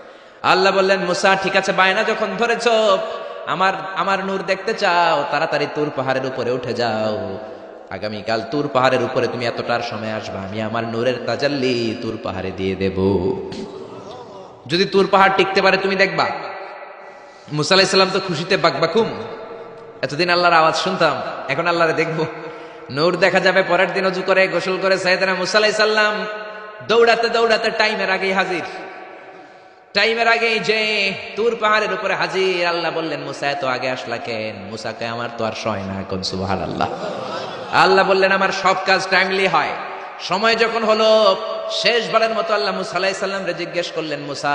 আল্লাহ বললেন মুসা, ঠিক আছে, বায়না যখন ধরেছ, আমার নূর দেখতে চাও, তাড়াতাড়ি তুর পাহাড়ের উপরে উঠে যাও। আগামীকাল তুর পাহাড়ের উপরে তুমি এতটার সময় আসবা, আমি আমার নূরের তাজাল্লি তুর পাহাড়ে দিয়ে দেব। যদি তুর পাহাড় টিকতে পারে তুমি দেখবা। মুসা আলাইহিস সালাম তো খুশিতে বাকবাকুম। এতদিন আল্লাহর আওয়াজ শুনতাম, এখন আল্লাহরে দেখবো, নূর দেখা যাবে। পরের দিন ওযু করে গোসল করে সাইয়েদনা মুসা আলাইহিস সালাম দৌড়াতে দৌড়াতে টাইমের আগেই হাজির। টাইমের আগেই যে তুর পাহাড়ের উপরে হাজির। আল্লাহ বললেন মুসা, এত আগে আসলা কেন? মুসা কয়, আমার তো আর সয় না। কোন সুবহানাল্লাহ। আল্লাহ বললেন আমার সব কাজ টাইমলি হয়। সময় যখন হলো, শেষবারের মতো আল্লাহ মুসা আলাইহিস সালাম রে জিজ্ঞেস করলেন, মুসা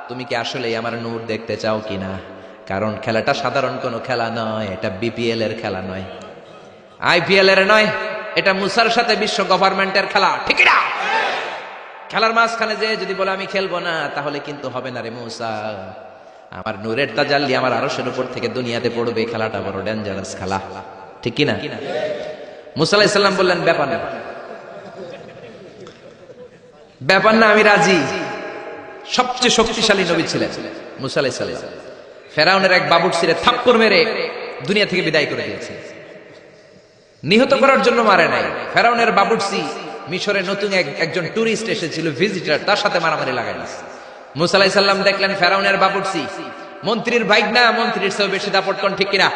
তুমি কি আসলেই আমার নূর দেখতে চাও কিনা? কারণ খেলাটা সাধারণ কোনো খেলা নয়, এটা বিপিএল এর খেলা নয়, আইপিএল এর নয়, এটা মুসার সাথে বিশ্ব গভর্নমেন্টের খেলা, ঠিক না? খেলার মাঝখানে যে যদি বলে আমি খেলবো না, তাহলে কিন্তু হবে না রে মুসা। আমার নূরের তাজাল্লি আমার আরশের উপর থেকে দুনিয়াতে পড়বে, খেলাটা বড় ডেঞ্জারাস খেলা, ঠিক কি না? মুসা আলাইহিস সালাম বললেন, ব্যাপার না, ব্যাপার না, আমি রাজি। সবচেয়ে শক্তিশালী নবী ছিলেন মুসা আলাইহিস সালাম। ফেরাউনের এক বাবুর্চিরে থাপ্পড় মেরে দুনিয়া থেকে বিদায় করে দিয়েছে। নিহত করার জন্য মারে নাই। ফেরাউনের বাবুর্চি মিশরে নতুন একজন টুরিস্ট এসেছিল, ভিজিটর, তার সাথে মারামারি লাগাই দিয়েছে। মুসা আলাইহিস সালাম দেখলেন ফেরাউনের বাবুর্চি মন্ত্রীর ভাইগ না, মন্ত্রীর চেয়েও বেশি দাপট, কোন ঠিক কিনা?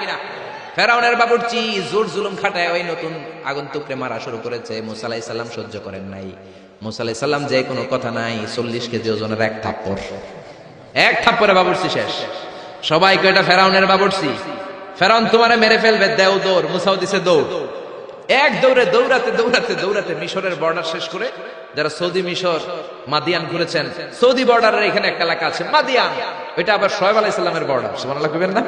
ফেরাউনের বাবুর্চি জোর জুলুম খাটায় ওই নতুন আগন্তুককে মারা শুরু করেছে। মুসা আলাইহিস সালাম সহ্য করেন নাই। মুসা আলাইহিস সালাম যে কোনো কথা নাই, 40 কেজি ওজনের এক থাপ্পড়, এক থাপ্পড়ে বাবুর্চি শেষ। সবাই কয়টা ফেরাউনের বাবুর্চি, ফেরাউন তোমারে মেরে ফেলবে, দেও দৌড়। মুসাও দিছে দৌড়। এক দৌড়ে দৌড়াতে দৌড়াতে দৌড়াতে মিশরের বর্ডার শেষ করে, যারা সৌদি মিশর মাদিয়ান ঘুরেছেন, সৌদি বর্ডারের এখানে একটা এলাকা আছে মাদিয়ান, ওইটা আবার শোয়েব আলাইহিস সালামের বর্ডার, সুবহানাল্লাহ কইবেন না?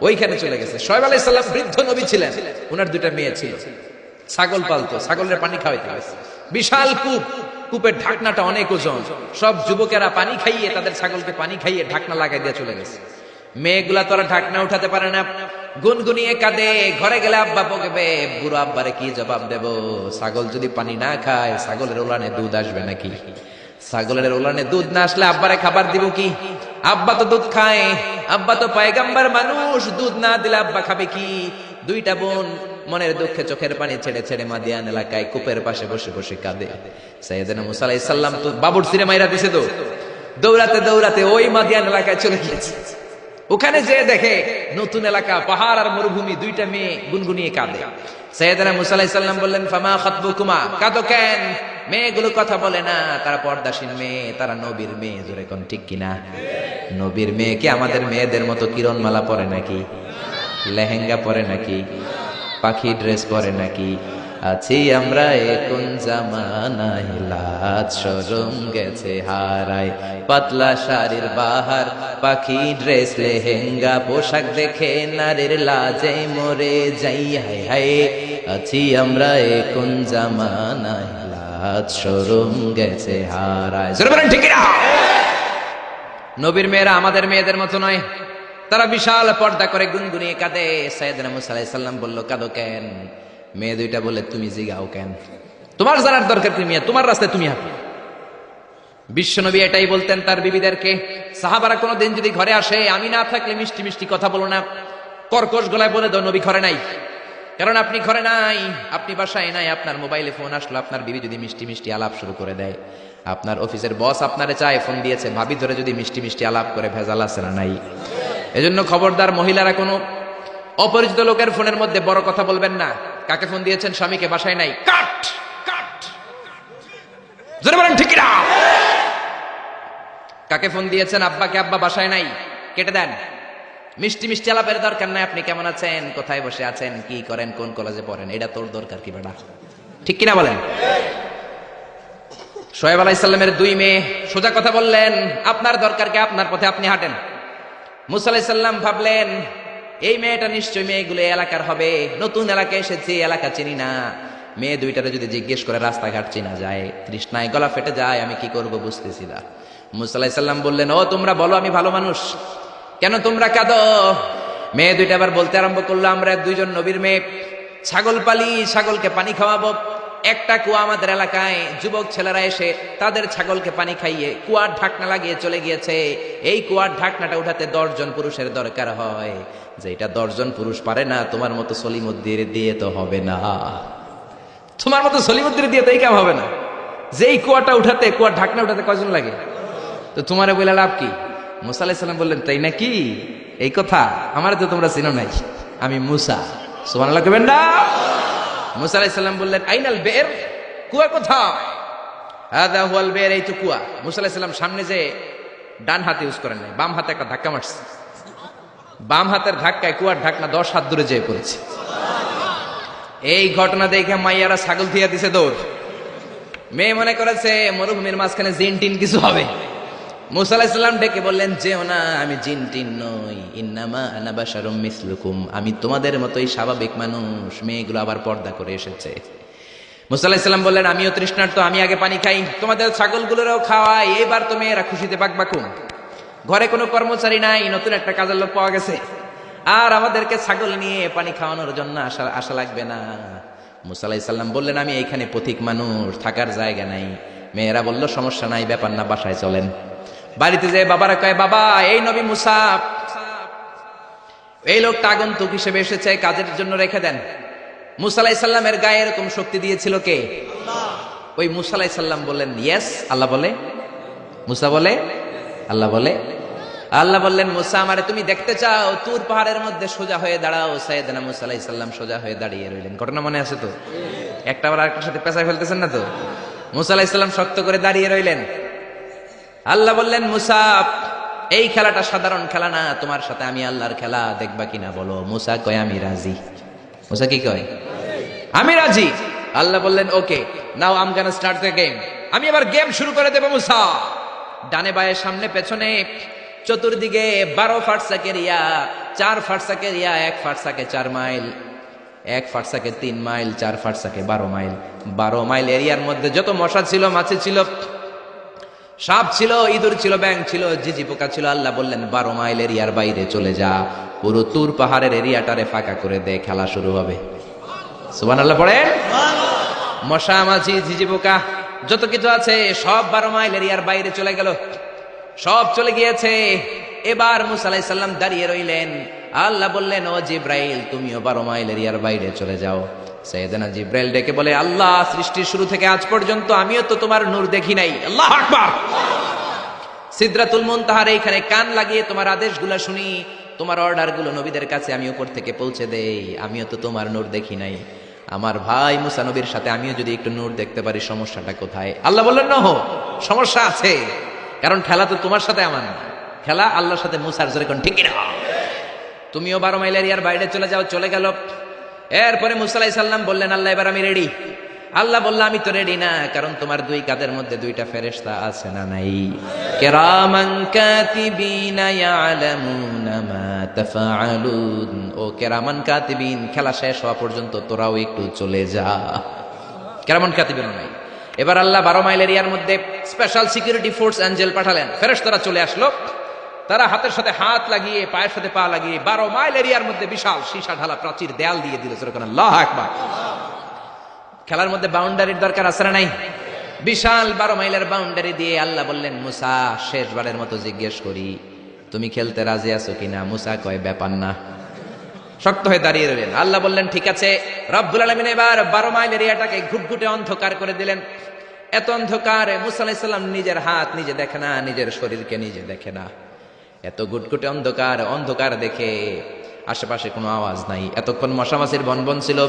ওইখানে চলে গেছে। শোয়েব আলাইহিস সালাম বৃদ্ধ নবী ছিলেন, ওনার দুইটা মেয়ে ছিল, ছাগল পালতো, ছাগলের পানি খাওয়াইতে গেছে। বিশাল কূপ, কূপের ঢাকনাটা অনেক ওজন, সব যুবকেরা পানি খাইয়ে তাদের ছাগলকে পানি খাইয়ে ঢাকনা লাগাই দিয়ে চলে গেছে। মেয়েগুলা তোরা ঢাকনা উঠাতে পারে না, গুনগুনিয়ে কাঁদে। ঘরে গেলে আব্বা বকবে, বুড়ো আব্বারে কি জবাব দেব? ছাগল যদি পানি না খায়, ছাগলের ওলানে দুধ আসবে নাকি? ছাগলের ওলানে দুধ না আসলে আব্বারে খাবার দিব কি? আব্বা তো দুধ খায়, আব্বা তো পয়গম্বর মানুষ, দুধ না দিলে আব্বা খাবে কি? দুইটা বোন মনের দুঃখে চোখের পানি ছেড়ে ছেড়ে মাদিয়ান এলাকায় কূপের পাশে বসে বসে কাঁদে। সাইয়েদনা মুসা আলাইহিস সালাম তো বাবুর্চিরে মাইরা দিছে, তো দৌড়াতে দৌড়াতে ওই মাদিয়ান এলাকায় চলে গিয়েছে। ওখানে যে দেখে নতুন এলাকা, পাহাড় আর মরুভূমি, দুইটা মেয়ে গুনগুনিয়ে কাঁদে। সাইয়েদনা মুসা আলাইহিস সালাম বললেন, ফামা খাতবুকুমা, কাঁদো কেন? মেয়েগুলো কথা বলে না, তারা পর্দাসীন মেয়ে, তারা নবীর মেয়ে। জোরে কোন ঠিক কিনা? নবীর মেয়ে কি আমাদের মেয়েদের মতো কিরণমালা পরে নাকি? লেহেঙ্গা পরে নাকি? পাখি ড্রেস পরে নাকি? আছি আমরা কোন জামানায়, লাজ শরম গেছে হারায়, পাতলা শাড়ির বাহার, পাখি ড্রেস, লেহেঙ্গা পোশাক দেখে নারীর লাজে মরে যাই। হায় হায়, আছি আমরা কোন জামানায়, লাজ শরম গেছে হারায়। ঠিক না? নবীর মেয়েরা আমাদের মেয়েদের মতো নয়, তারা বিশাল পর্দা করে গুনগুনিয়ে কাঁদে। সাইয়েদনা মুসা আলাইহিস সালাম বলল, কাঁদো কেন? মেয়ে দুইটা বলে, তুমি জিগাও কেন? তোমার জানার দরকার কি মিয়া? তোমার রাস্তায় তুমি হাঁটো। বিশ্বনবী এটাই বলতেন তার বিবিদেরকে। সাহাবারা কোনোদিন যদি ঘরে আসে, আমি না থাকলে মিষ্টি মিষ্টি কথা বলো না, কর্কশ গলায় বলে দাও নবী ঘরে নাই। কারণ আপনি ঘরে নাই, আপনি বাসায় নাই, আপনার মোবাইলে ফোন আসলো, আপনার বিবি যদি মিষ্টি মিষ্টি আলাপ শুরু করে দেয়, আপনার অফিসের বস আপনারে চায়, ফোন দিয়েছে, ভাবি ধরে যদি মিষ্টি মিষ্টি আলাপ করে, ভেজাল আছে না নাই? এজন্য খবরদার, মহিলারা কোনো অপরিচিত লোকের ফোনের মধ্যে বড় কথা বলবেন না। কাকে ফোন দিয়েছেন? স্বামীকে, বাসায় নাই, কাট কাট। জোরে বলেন ঠিক না? কাকে ফোন দিয়েছেন? আব্বাকে, আব্বা বাসায় নাই, কেটে দেন। মিষ্টি মিষ্টি আলাপের দরকার নাই। আপনি কেমন আছেন, কোথায় বসে আছেন, কি করেন, কোন কলেজে পড়েন, এটা তোর দরকার কি বেটা? ঠিক কিনা বলেন? শোয়েব আলাইহিস সালামের দুই মেয়ে সোজা কথা বললেন, আপনার দরকার কি? আপনার পথে আপনি হাঁটেন। মুসা আলাইহিস সালাম ভাবলেন, এই মেয়েটা নিশ্চয়ই মেয়েগুলো এলাকার হবে, নতুন এলাকায় এসেছে, এলাকা চিনি না। মেয়ে দুইটারে যদি জিজ্ঞেস করে রাস্তাঘাট চিনা যায়, তৃষ্ণায় গলা ফেটে যায়, আমি কি করব বুঝতেছি না। মুসা আলাইহিস সালাম বললেন, ও তোমরা বলো আমি ভালো মানুষ, কেন তোমরা কাঁদো? মেয়ে দুইটা আবার বলতে আরম্ভ করলো, আমরা দুইজন নবীর মেয়ে, ছাগল পালি, ছাগলকে পানি খাওয়াবো। একটা কুয়া আমাদের এলাকায়, যুবক ছেলেরা এসে তাদের ছাগলকে পানি খাইয়ে কুয়ার ঢাকনা লাগিয়ে চলে গিয়েছে। এই কুয়ার ঢাকনাটা উঠাতে 10 জন পুরুষের দরকার হয়, যেটা 10 জন পুরুষ পারে না। তোমার মতো সলিমুদ্দির দিয়ে তো হবে না, তোমার মতো সলিমুদ্দির দিয়ে তো এই কাম হবে না। যেই কুয়াটা উঠাতে, কুয়ার ঢাকনা উঠাতে কয়জন লাগে? তো তোমারে বলে লাভ কি? মুসা আলাইহিস সালাম বললেন, তাই নাকি? এই কথা আমার তো তোমরা চিনো নাই, আমি মুসা। সুবহানাল্লাহ কইবেন না? মুসা আলাইহিস সালাম বললেন, আইনাল বের, কুয়া কোথায়? হাদা হুয়াল বের, এই তো কুয়া। মুসা আলাইহিস সালাম সামনে যে ডান হাত ইউজ করেন নাই, বাম হাতে একটা ধাক্কা মারছে। বাম হাতের ধাক্কায় কুয়ার ঢাকনা 10 হাত দূরে যেয়ে পড়েছে। এই ঘটনা দেখে মাইয়ারা ছাগল থিয়া দিছে দৌড়। মেয়ে মনে করেছে মরুভূমির মাঝখানে জিন টিন কিছু হবে। মুসা আলাইহিস সালাম ডেকে বললেন, যেও না, আমি জিন টিন নই, ইন্নামা আনা বাশারুম মিসলুকুম, আমি তোমাদের মতোই স্বাভাবিক মানুষ। মেয়েগুলো আবার পর্দা করে এসেছে। মুসা আলাইহিস সালাম বললেন, আমিও তৃষ্ণার্ত, আমি আগে পানি খাই, তোমাদের ছাগলগুলোরও খাওয়াই। এবার তো মেয়েরা খুশিতে বাকবাকুম। ঘরে কোনো কর্মচারী নাই, নতুন একটা কাজের লোক পাওয়া গেছে, আর আমাদেরকে ছাগল নিয়ে পানি খাওয়ানোর জন্য আশা লাগবে না। মুসা আলাইহিস সালাম বললেন, আমি এইখানে পথিক মানুষ, থাকার জায়গা নাই। মেয়েরা বলল, সমস্যা নাই, ব্যাপার না, বাসায় চলেন। বাড়িতে যে বাবারা কয়, বাবা এই নবী মুসা, এই লোকটা আগন্তুক হিসেবে এসেছে, কাজের জন্য রেখে দেন। মুসা আলাইহিস সালামের গায়ে এরকম শক্তি দিয়েছিল কে? আল্লাহ। ওই মুসা আলাইহিস সালাম বললেন, ইয়েস, আল্লাহ বলে। মুসা বলে, আল্লাহ বলে। আল্লাহ বললেন, মুসা আমারে তুমি দেখতে চাও? তুর পাহাড়ের মধ্যে সোজা হয়ে দাঁড়াও। সাইয়েদনা মুসা আলাইহিস সালাম সোজা হয়ে দাঁড়িয়ে রইলেন। ঘটনা মনে আছে তো? একটা আবার আরেকটার সাথে পেঁচায় ফেলতেছেন না তো? মুসা আলাইহিস সালাম শক্ত করে দাঁড়িয়ে রইলেন। আল্লাহ বললেন, মুসা এই খেলাটা সাধারণ খেলা না, তোমার সাথে আমি আল্লাহর খেলা, দেখবা কিনা বলো। মুসা কয় আমি রাজি। মুসা কি কয়? আমি রাজি। আল্লাহ বললেন okay, now I am gonna start the game. আমি এবার গেম শুরু করে দেব মুসা। ডানে বায়ে সামনে পেছনে চতুর্দিকে 12 ফারসাকের ইয়া, 4 ফারসাকের ইয়া, 1 ফারসাকে 4 মাইল, 1 ফারসাকে 3 মাইল, 4 ফারসাকে 12 মাইল। 12 মাইল এরিয়ার মধ্যে যত মশা ছিল, মাছি ছিল, সাপ ছিল, ইঁদুর ছিল, ব্যাঙ ছিল, ঝিঝি পোকা ছিল, আল্লাহ বললেন 12 মাইল এরিয়ার বাইরে চলে যা, পুরো তুর পাহাড়ের এরিয়াটারে ফাঁকা করে দে, খেলা শুরু হবে। সুবহানাল্লাহ পড়েন। মশা, মাছি, ঝিঝি পোকা যত কিছু আছে সব 12 মাইল এরিয়ার বাইরে চলে গেল, সব চলে গিয়েছে। এবার মুসা আলাইহিস সালাম দাঁড়িয়ে রইলেন। আল্লাহ বললেন ও জিব্রাইল, তুমিও 12 মাইল এরিয়ার বাইরে চলে যাও। সাইয়েদনা জিব্রাইল ডেকে বলে, আল্লাহ, সৃষ্টির শুরু থেকে আজ পর্যন্ত আমিও তো তোমার নূর দেখি নাই। আল্লাহু আকবার। সিদরাতুল মুনতাহার এইখানে কান লাগিয়ে তোমার আদেশগুলো শুনি, তোমার অর্ডারগুলো নবীদের কাছে আমি উপর থেকে পৌঁছে দেই, আমিও তো তোমার নূর দেখি নাই। আমার ভাই মুসা নবীর সাথে আমিও যদি একটু নূর দেখতে পারি, সমস্যাটা কোথায়? আল্লাহ বললেন না, সমস্যা আছে, কারণ খেলা তো তোমার সাথে আমার না, খেলা আল্লাহর সাথে। মুসার যেরকম ঠিক না, তুমিও 12 মাইল এরিয়ার বাইরে চলে যাও। চলে গেল। এরপরে মুসা আলাইহিস সালাম বললেন, আল্লাহ এবার আমি রেডি। আল্লাহ বলল, আমি তো রেডি না, কারণ তোমার 2 কাঁধের মধ্যে 2টা ফেরেশতা আছে না নাই? কিরামান কাতিবিনা ইয়ালামুনা মা তাফআলুন। ও কিরামান কাতিবিন, খেলা শেষ হওয়া পর্যন্ত তোরাও একটু চলে যা। কিরামান কাতিবিন নাই। এবার আল্লাহ 12 মাইল এরিয়ার মধ্যে স্পেশাল সিকিউরিটি ফোর্স এঞ্জেল পাঠালেন। ফেরেশতারা চলে আসলো। তারা হাতের সাথে হাত লাগিয়ে, পায়ের সাথে পা লাগিয়ে 12 মাইল এরিয়ার মধ্যে বিশাল সীসা ঢালা প্রাচীর দেয়াল দিয়ে দিল। আল্লাহু আকবার। খেলার মধ্যে বাউন্ডারির দরকার আছে না নাই? বিশাল 12 মাইলের বাউন্ডারি দিয়ে আল্লাহ বললেন, মুসা, শেষবারের মতো জিজ্ঞেস করি, তুমি খেলতে রাজি আছো কিনা? মুসা কয়, ব্যাপার না। শক্ত হয়ে দাঁড়িয়ে রইলেন। আল্লাহ বললেন, ঠিক আছে। রব্বুল আলামিন এবার 12 মাইল এরিয়াটাকে ঘুটঘুটে অন্ধকার করে দিলেন। এত অন্ধকার, মুসা আলাইহিস সালাম নিজের হাত নিজে দেখে না, নিজের শরীরকে নিজে দেখে না। এত ঘুটঘুটে অন্ধকার, অন্ধকার দেখে আশেপাশে কোনো আওয়াজ নাই। এতক্ষণ মশামাছির বনবন ছিল,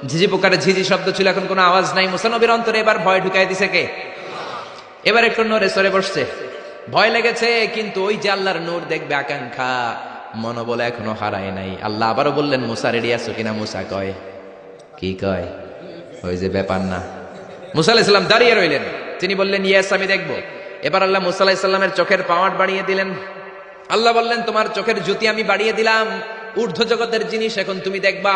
ঝিঝি পোকার ঝিঝি শব্দ ছিল, এখন কোনো আওয়াজ নাই। মুসা নবীর অন্তরে এবার ভয় ঢুকাই দিছে কে? এবার একটু নড়ে সরে বসছে, ভয় লেগেছে, কিন্তু ওই যে আল্লাহর নূর দেখবে আকাঙ্ক্ষা, মনোবল এখনো হারায় নাই। আল্লাহ আবারও বললেন, মুসা রেডি আছো কিনা? মুসা কয়, কি কয়? ওই যে ব্যাপার না। মুসা আলাইহিস সালাম দাঁড়িয়ে রইলেন। তিনি বললেন, ইয়েস, আমি দেখবো। এবার আল্লাহ মুসা আলাইহিস সালামের চোখের পাওয়ার বাড়িয়ে দিলেন। আল্লাহ বললেন, তোমার চোখের জ্যোতি আমি বাড়িয়ে দিলাম, ঊর্ধ্ব জগতের জিনিস এখন তুমি দেখবা,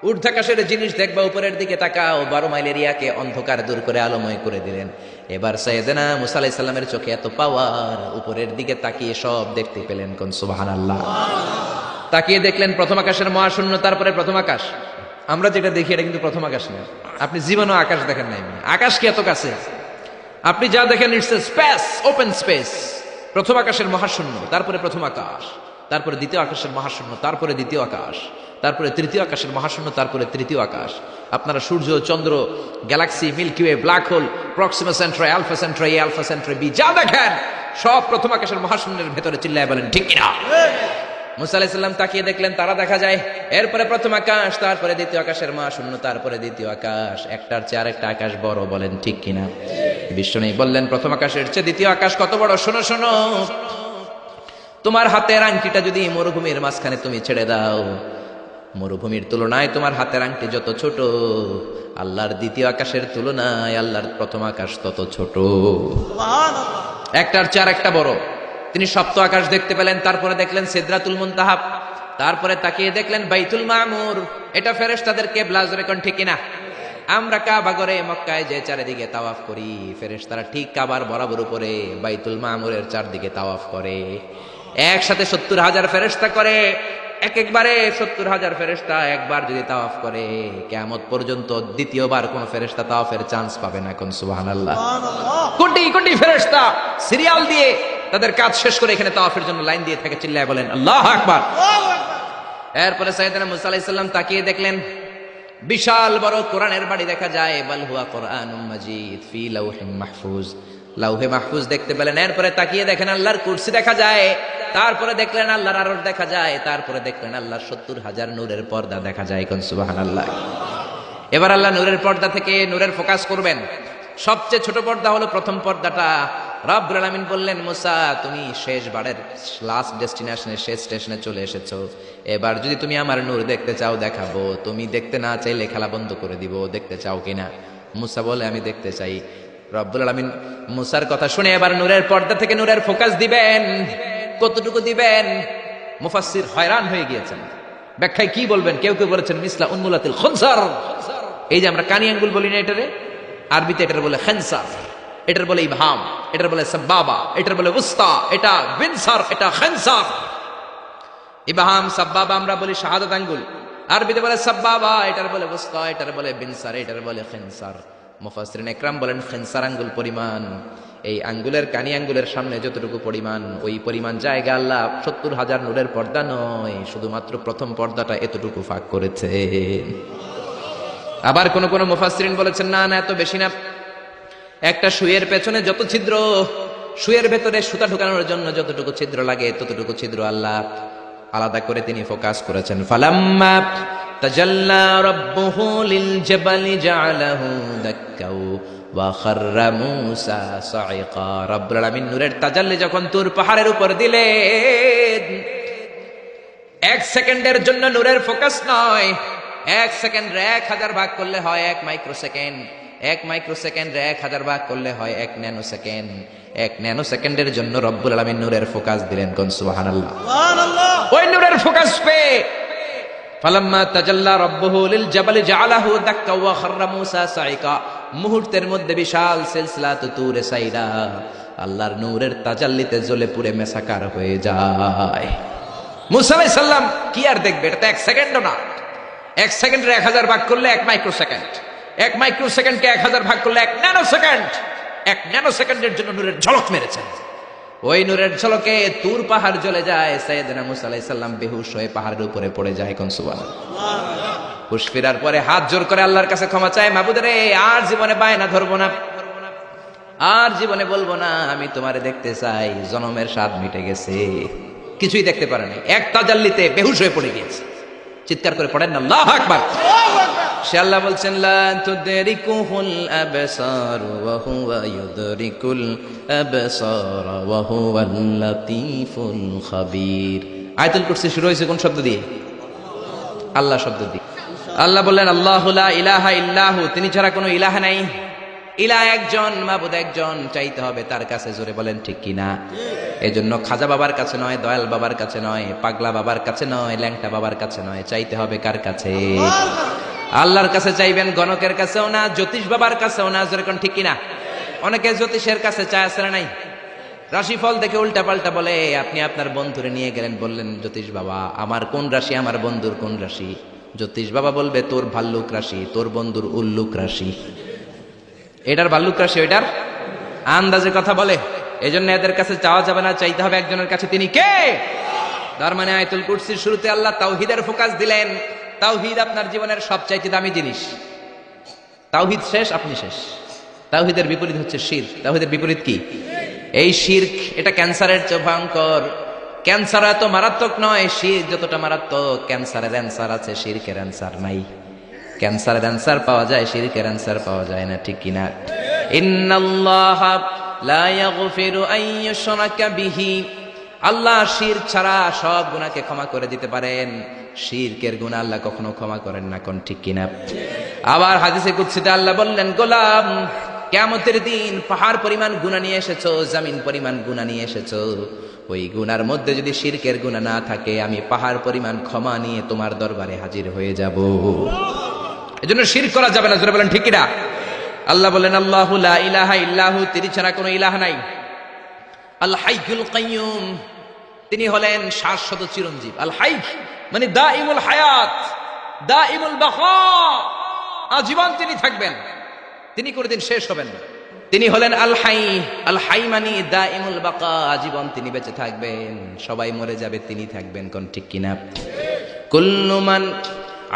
ঊর্ধ্বাকাশের জিনিস দেখবা, উপরের দিকে তাকাও। 12 মাইল এরিয়াকে অন্ধকার দূর করে আলোময় করে দিলেন। এবার সাইয়েদনা মুসা আলাইহিস সালামের চোখে এত পাওয়ার, উপরের দিকে তাকিয়ে সব দেখতে পেলেন। কোন সুবহানাল্লাহ। তাকিয়ে দেখলেন প্রথম আকাশের মহাশূন্য, তারপরে প্রথম আকাশ। আমরা যেটা দেখি এটা কিন্তু প্রথম আকাশ না। আপনি জীবনেও আকাশ দেখেন নাই। আকাশ কি এত কাছে? আপনি যা দেখেন it's a space, open space. প্রথম আকাশের মহাশূন্য, তারপরে প্রথম আকাশ, তারপরে দ্বিতীয় আকাশের মহাশূন্য, তারপরে দ্বিতীয় আকাশ, তারপরে তৃতীয় আকাশের মহাশূন্য, তারপরে তৃতীয় আকাশ। আপনারা সূর্য, চন্দ্র, galaxy, Milky Way, black hole, Proxima Centauri, Alpha Centauri, Alpha Centauri B, যা দেখেন সব প্রথম আকাশের মহাশূন্যের ভেতরে। চিল্লায় বলেন ঠিক কিনা? মুসা আলাইহিস সালাম তাকিয়ে দেখলেন তারা দেখা যায়। এরপরে প্রথম আকাশ, তারপরে দ্বিতীয় আকাশের মহাশূন্য, তারপরে দ্বিতীয় আকাশ। একটার চেয়ে আরেকটা আকাশ বড়। বলেন ঠিক কিনা? বিশ্বনবী বললেন, প্রথম আকাশের চেয়ে দ্বিতীয় আকাশ কত বড়? শোনো শোনো, তোমার হাতের আংটিটা যদি মরুভূমির মাঝখানে তুমি ছেড়ে দাও, মরুভূমির তুলনায় তোমার হাতের আংটি যত ছোট, আল্লাহর দ্বিতীয় আকাশের তুলনায় আল্লাহর প্রথম আকাশ তত ছোট। একটার চেয়ে আরেকটা বড়। তিনি সপ্ত আকাশ দেখতে পেলেন। তারপরে দেখলেন সিদরাতুল মুনতাহা, তারপরে তাকিয়ে দেখলেন বাইতুল মামুর। এটা ফেরেশতাদের কিবলা। জোরে কোন ঠিক কিনা? আমরা কাবা ঘরে মক্কায় যে চারিদিকে তাওয়াফ করি, ফেরেশতারা ঠিক কাবার বরাবর উপরে বাইতুল মামুরের চারদিকে তাওয়াফ করে। একসাথে 70,000 ফেরেশতা করে। একবারে 70,000 ফেরেশতা একবার যদি তাওয়াফ করে, কিয়ামত পর্যন্ত দ্বিতীয়বার কোন ফেরেশতা তাওয়াফের চান্স পাবে না। কোন সুবহানাল্লাহ। কোটি কোটি ফেরেশতা সিরিয়াল দিয়ে তাদের কাজ শেষ করে এখানে তাওয়াফের জন্য লাইন দিয়ে থাকে। চিল্লায় বলেন আল্লাহু আকবার। এরপরে সাইয়েদনা মুসা আলাইহিস সালাম তাকিয়ে দেখলেন বিশাল বড় কোরআনের বাড়ি দেখা যায়। বাল হুয়া কোরআনুম মাজিদ ফি লাউহিম মাহফুজ। লাউহে মাহফুজ দেখতে পেলেন। এরপরে তাকিয়ে দেখেন আল্লাহর কুরসি দেখা যায়। তারপরে দেখলেন আল্লাহর আরশ দেখা যায়। তারপরে দেখলেন আল্লাহর 70,000 নূরের পর্দা দেখা যায়। কোন সুবহানাল্লাহ। এবার আল্লাহ নূরের পর্দা থেকে নূরের ফোকাস করবেন। সবচেয়ে ছোট পর্দা হলো প্রথম পর্দাটা, রব্বুল আলামিন বললেন, মুসা তুমি শেষবারের লাস্ট ডেস্টিনেশনে, শেষ স্টেশনে চলে এসেছো। এবার যদি তুমি আমার নূর দেখতে চাও দেখাবো, তুমি দেখতে না চাইলে খেলা বন্ধ করে দিব। দেখতে চাও কিনা? মুসা বলে, আমি দেখতে চাই। রব্বুল আলামিন মুসার কথা শুনে এবার নূরের পর্দা থেকে নূরের ফোকাস দিবেন। কতটুকু দিবেন? মুফাসসির হয়রান হয়ে গিয়েছেন, ব্যাখ্যায় কি বলবেন। কেউ কেউ বলেছেন মিসলা উন্মুলাতিল খুনসার। এই যে আমরা কানি আঙ্গুল বলি না, এটারে আরবিতে এটার বলে খেনসার, এটার বলে ইবহাম, এটার বলে সাব্বাবা, এটার বলে উস্তা, এটা বিনসার, এটা খেনসার। ইবহাম সাব্বাবা আমরা বলি শাহাদাত আঙ্গুল, আরবিতে বলে সাব্বাবা, এটার বলে উস্তা, এটার বলে বিনসার, এটার বলে খেনসার। মুফাসসিরিন ইকরাম বলেন খেনসার আঙ্গুল পরিমাণ, এই আঙ্গুলের কানি আঙ্গুলের সামনে যতটুকু পরিমাণ, ওই পরিমাণ জায়গা আল্লাহ ৭০,০০০ নূরের পর্দা নয়, শুধুমাত্র প্রথম পর্দাটা এতটুকু ফাঁক করেছে। আবার কোন কোন মুফাসসিরিন বলেছেন না না, এত বেশি না। একটা সুইয়ের পেছনে যত ছিদ্র, সুইয়ের ভেতরে সুতা ঢুকানোর জন্য যতটুকু ছিদ্র লাগে, ততটুকু ছিদ্র আল্লাহ আলাদা করে তিনি ফোকাস করেছেন। ফালাম্মা তাজাল্লা রাব্বুহু লিল জাবালি জাআলাহু দাক্কাও ওয়া খাররা মূসা সাইকা। রব্বুল আলামিন নূরের তাজাল্লি যখন তুর পাহাড়ের উপর দিলেন, 1 সেকেন্ডের জন্য নূরের ফোকাস নয়, 1 সেকেন্ড 1000 ভাগ করলে হয় 1 মাইক্রোসেকেন্ড, 1 মাইক্রোসেকেন্ড 1000 ভাগ করলে হয় 1 ন্যানো সেকেন্ড। 1 ন্যানো সেকেন্ডের জন্য রব্বুল আলামিন নূরের ফোকাস দিলেন। কোন সুবহানাল্লাহ। ওই নূরের ফোকাস পেয়ে ফালাম্মা তাজাল্লা রাব্বুহু লিল জাবালি জাআলাহু দাক্কা ওয়া খাররা মূসা সাইকা, মুহূর্তের মধ্যে বিশাল সিলসিলাত তুরে সাইরা আল্লাহর নূরের তাজাল্লিতে জ্বলে পুড়ে মেসাকার হয়ে যায়। মূসা আলাইহিস সালাম কি আর দেখবে? এটা তো 1 সেকেন্ডও না। 1 সেকেন্ডের 1000 ভাগ করলে 1 মাইক্রোসেকেন্ড, 1 মাইক্রোসেকেন্ডকে 1000 ভাগ করলে 1 ন্যানো সেকেন্ড। 1 ন্যানো সেকেন্ডের জন্য নূরের ঝলক মেরেছেন। ওই নূরের ঝলকে তুর পাহাড় জ্বলে যায়। সাইয়েদনা মূসা আলাইহিস সালাম বেহুশ হয়ে পাহাড়ের উপরে পড়ে যায়। কোন সুবহানাল্লাহ। হুশ ফেরার পরে হাত জোর করে আল্লাহর কাছে ক্ষমা চায়, মাবুদ রে, আর জীবনে বায়না ধরবো না, আর জীবনে বলবো না আমি তোমারে দেখতে চাই। জনমের স্বাদ মিটে গেছে, কিছুই দেখতে পারে নাই। এক তাজাল্লিতে বেহুশ হয়ে পড়ে গিয়েছে। চিৎকার করে পড়েন না আল্লাহু আকবার। সে আল্লাহ বলছেন লা তুদরিকুহুল আবসার ওয়া হুয়া ইউদরিকুল আবসার ওয়া হুয়াল লাতীফুল খাবীর। আয়াতুল কুরসি শুরু হয়েছে কোন শব্দ দিয়ে? আল্লাহ শব্দ দিয়ে। আল্লাহ বললেন আল্লাহু লা ইলাহা ইল্লাহু, তিনি ছাড়া কোনো ইলাহ নাই। ইলাহ একজন, মাবুদ একজন, চাইতে হবে তার কাছে। জোরে বলেন ঠিক কিনা? এজন্য খাজা বাবার কাছে নয়, দয়াল বাবার কাছে নয়, পাগলা বাবার কাছে নয়, ল্যাংটা বাবার কাছে নয়, চাইতে হবে কার কাছে? আল্লাহর কাছে চাইবেন, গণকের কাছেও না, জ্যোতিষ বাবার কাছেও না। জোরে কোন ঠিক কিনা? অনেকে জ্যোতিষের কাছে চায়, আসলে নাই। রাশিফল দেখে উল্টা পাল্টা বলে। আপনি আপনার বন্ধুরে নিয়ে গেলেন, বললেন জ্যোতিষ বাবা আমার কোন রাশি, আমার বন্ধুর কোন রাশি? জ্যোতিষ বাবা বলবে তোর ভাল্লুক রাশি, তোর বন্ধুর উল্লুক রাশি। এটার ভাল্লুক রাশি, ওইটার আন্দাজে কথা বলে। এই জন্য এদের কাছে চাওয়া যাবে না, চাইতে হবে একজনের কাছে। তিনি কে? তার মানে আয়াতুল কুরসির শুরুতে আল্লাহ তাওহীদের ফোকাস দিলেন। তাওহীদ আপনার জীবনের সবচাইতে দামি জিনিস। তাওহীদ শেষ, আপনি শেষ। তাওহীদের বিপরীত হচ্ছে শিরক। তাওহীদের বিপরীত কি? এই শিরক। এটা ক্যান্সারের চেয়ে ভয়ঙ্কর। ক্যান্সার এত মারাত্মক নয়, শিরক যতটা মারাত্মক। ক্যান্সারের অ্যান্সার আছে, শিরকের অ্যান্সার নাই। ক্যান্সারের অ্যান্সার পাওয়া যায়, শিরকের অ্যান্সার পাওয়া যায় না, ঠিক কিনা? ইন্নাল্লাহা লা ইয়াগফিরু আন ইউশরাকা বিহি, আল্লাহ শিরক ছাড়া সব গুনাহকে ক্ষমা করে দিতে পারেন, শিরকের গুনাহ আল্লাহ কখনো ক্ষমা করেন না। কোন ঠিক কিনা? আবার হাদিসে কুদসিতে আল্লাহ বললেন, গোলাম কিয়ামতের দিন পাহাড় পরিমাণ গুনাহ নিয়ে এসেছো, জমিন পরিমাণ গুনাহ নিয়ে এসেছো, ওই গুনার মধ্যে যদি শিরকের গুনাহ না থাকে, আমি পাহাড় পরিমাণ ক্ষমা নিয়ে তোমার দরবারে হাজির হয়ে যাব। এজন্য শিরক করা যাবে না। জোরে বলেন ঠিক কিনা? আল্লাহ বলেন আল্লাহু লা ইলাহা ইল্লাহু, তিনি ছাড়া কোনো ইলাহ নাই। আল হাইয়ুল কাইয়ুম, তিনি হলেন শাশ্বত চিরঞ্জীব। আল হাই মানে দাইমুল হায়াত, দাইমুল বাকা, আজীবন তিনি থাকবেন, তিনি কোনদিন শেষ হবেন না। তিনি হলেন আল হাই। আল হাই মানে দাইমুল বাকা, আজীবন তিনি বেঁচে থাকবেন। সবাই মরে যাবে, তিনি থাকবেন। কোন ঠিক কিনা? কুল্লু মান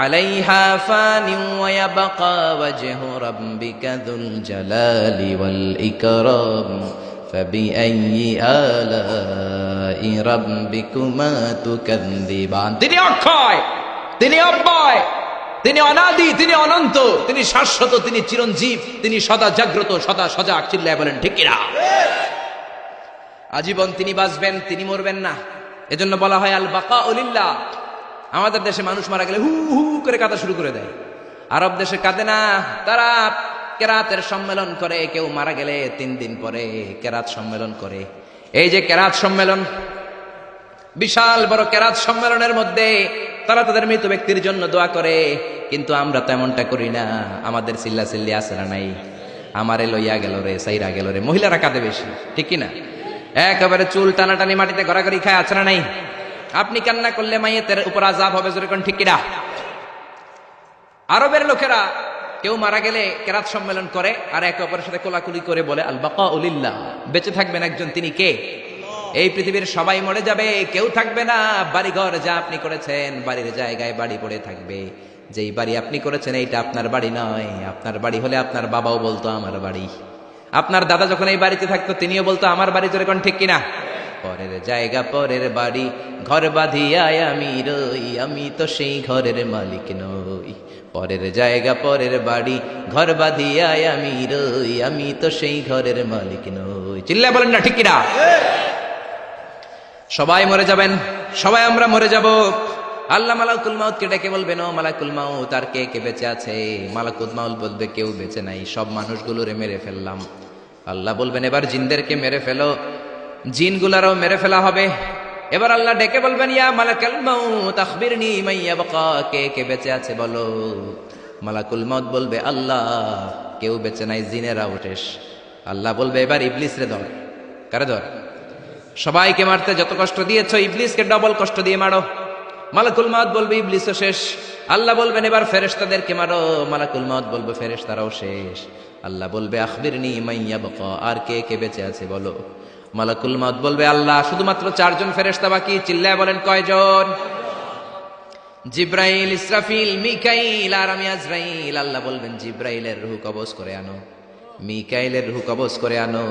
আলাইহা ফানি ওয়া ইয়াবকা ওয়াজহু রাব্বিকা যুল জালালি ওয়াল ইকরাম ফাবিআইয়ি আলাই রাব্বিকুমা তুকাযযিবান। তিনি অক্ষয়, তিনি অব্যয়, তিনি অনাদি, তিনি অনন্ত, তিনি শাশ্বত, তিনি চিরঞ্জীব, তিনি সদা জাগ্রত, সদা সজাগ। চিল্লায় বলেন ঠিক কিনা? আজীবন তিনি বাঁচবেন, তিনি মরবেন না। এজন্য বলা হয় আল বাকাউ লিল্লাহ। আমাদের দেশে মানুষ মারা গেলে হু হু করে কাঁদা শুরু করে দেয়, আরব দেশে কাঁদে না, তারা কেরাতের সম্মেলন করে। কেউ মারা গেলে 3 দিন পরে কেরাত সম্মেলন করে। এই যে কেরাত সম্মেলন, বিশাল বড় কেরাত সম্মেলনের মধ্যে তারা তাদের মৃত ব্যক্তির জন্য দোয়া করে। কিন্তু আমরা তো এমনটা করি না। আমাদের চিল্লা চিল্লি আছে না নাই? আমারে লইয়া গেল রে, সাইরা গেল রে। মহিলারা কাঁদে বেশি, ঠিক কিনা? একেবারে চুল টানাটানি মাটিতে ঘোরাঘুরি খায়, আছে না নাই? আপনি কান্না করলে মাইয়েতের উপর আযাব হবে, জোরে কোন ঠিক কিনা? আরবের লোকেরা কেউ মারা গেলে কেরাত সম্মেলন করে আর একে অপরের সাথে কোলাকুলি করে বলে আল বাকাউ লিল্লাহ। বেঁচে থাকবেন একজন, তিনি কে? এই পৃথিবীর সবাই মরে যাবে, কেউ থাকবে না। বাড়িঘর যা আপনি করেছেন, বাড়ির জায়গায় বাড়ি পড়ে থাকবে। যেই বাড়ি আপনি করেছেন এইটা আপনার বাড়ি নয়। আপনার বাড়ি হলে আপনার বাবাও বলতো আমার বাড়ি, আপনার দাদা যখন এই বাড়িতে থাকতো তিনিও বলতো আমার বাড়ি, জোরে কোন ঠিক কিনা? পরের জায়গা পরের বাড়ি, ঘর বাঁধিয়া আমি রই, আমি তো সেই ঘরের মালিক নই। পরের জায়গা পরের বাড়ি, ঘর বাঁধিয়া আমি রই, আমি তো সেই ঘরের মালিক নই। চিল্লা বলেন না ঠিক কিনা? সবাই মরে যাবেন, সবাই আমরা মরে যাব। আল্লাহ মালাকুল মাউতকে ডেকে বলবেন, ও মালাকুল মাউত, আর কে কে বেঁচে আছে? মালাকুল মাউত বলবে, কেউ বেঁচে নাই, সব মানুষগুলোরে মেরে ফেললাম। আল্লাহ বলবেন, এবার জিনদেরকে মেরে ফেলো। জিনগুলারও মেরে ফেলা হবে। এবার আল্লাহ ডেকে বলবেন, ইয়া মালাকুল মাউত আখবিরনি মান ইয়াবকা, কে কে বেঁচে আছে বলো। মালাকুল মাউত বলবে, আল্লাহ কেউ বেঁচে নাই, জিনেরাও শেষ। আল্লাহ বলবে, এবার ইবলিসরে ধর। কারে ধর? সবাইকে মারতে যত কষ্ট দিয়েছো, ইবলিসকে ডবল কষ্ট দিয়ে মারো। মালাকুল মাউত বলবে, ইবলিসও শেষ। আল্লাহ বলবেন, এবার ফেরেশতাদেরকে মারো। মালাকুল মাউত বলবে, ফেরেশতারাও শেষ। আল্লাহ বলবে, আখবিরনি মান ইয়াবকা, আর কে কে বেঁচে আছে বলো। মালাকুল মাউত বলবে, আল্লাহ শুধুমাত্র 4 জন ফেরেশতা বাকি। চিল্লায় বলেন, কয়জন? জিব্রাইল, ইসরাফিল, মিকাইল আর আমি আজরাইল। আল্লাহ বলবেন, জিব্রাইলের রূহ কবজ করে আনো, মিকাইলের রূহ কবজ করে আনো,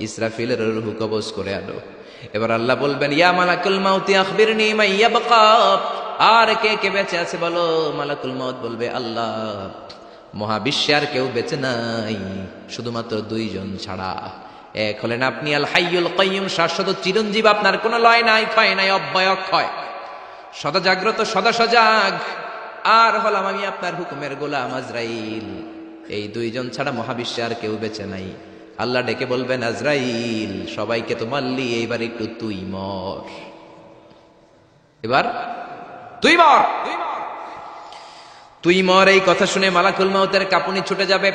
ইসরাফিলের রূহ কবজ করে আনো। এবার আল্লাহ বলবেন, ইয়া মালাকুল মাউত আখবিরনি মান ইয়াবকা, আর কে কে বেঁচে আছে বলো। মালাকুল মাউত বলবে, আল্লাহ মহাবিশ্বে আর কেউ বেঁচে নাই, শুধুমাত্র 2 জন ছাড়া। এক হলেন আপনি আল হাইয়ুল কাইয়ুম, শাশ্বত চিরঞ্জীব, আপনার কোনো লয় নাই, ক্ষয় নাই, অব্যয় অক্ষয়, সদা জাগ্রত, সদা সজাগ। আর হলাম আমি আপনার হুকুমের গোলাম আজরাইল। এই 2 জন ছাড়া মহাবিশ্বে আর কেউ বেঁচে নাই। আল্লাহ ডেকে বলবেন, আজরাইল সবাইকে তো মারলি, এইবার একটু তুই মর। এবার তুই মর, তুই মর। এই কথা শুনে মালাকুল মাউতের কাঁপুনি ছুটে যাবে।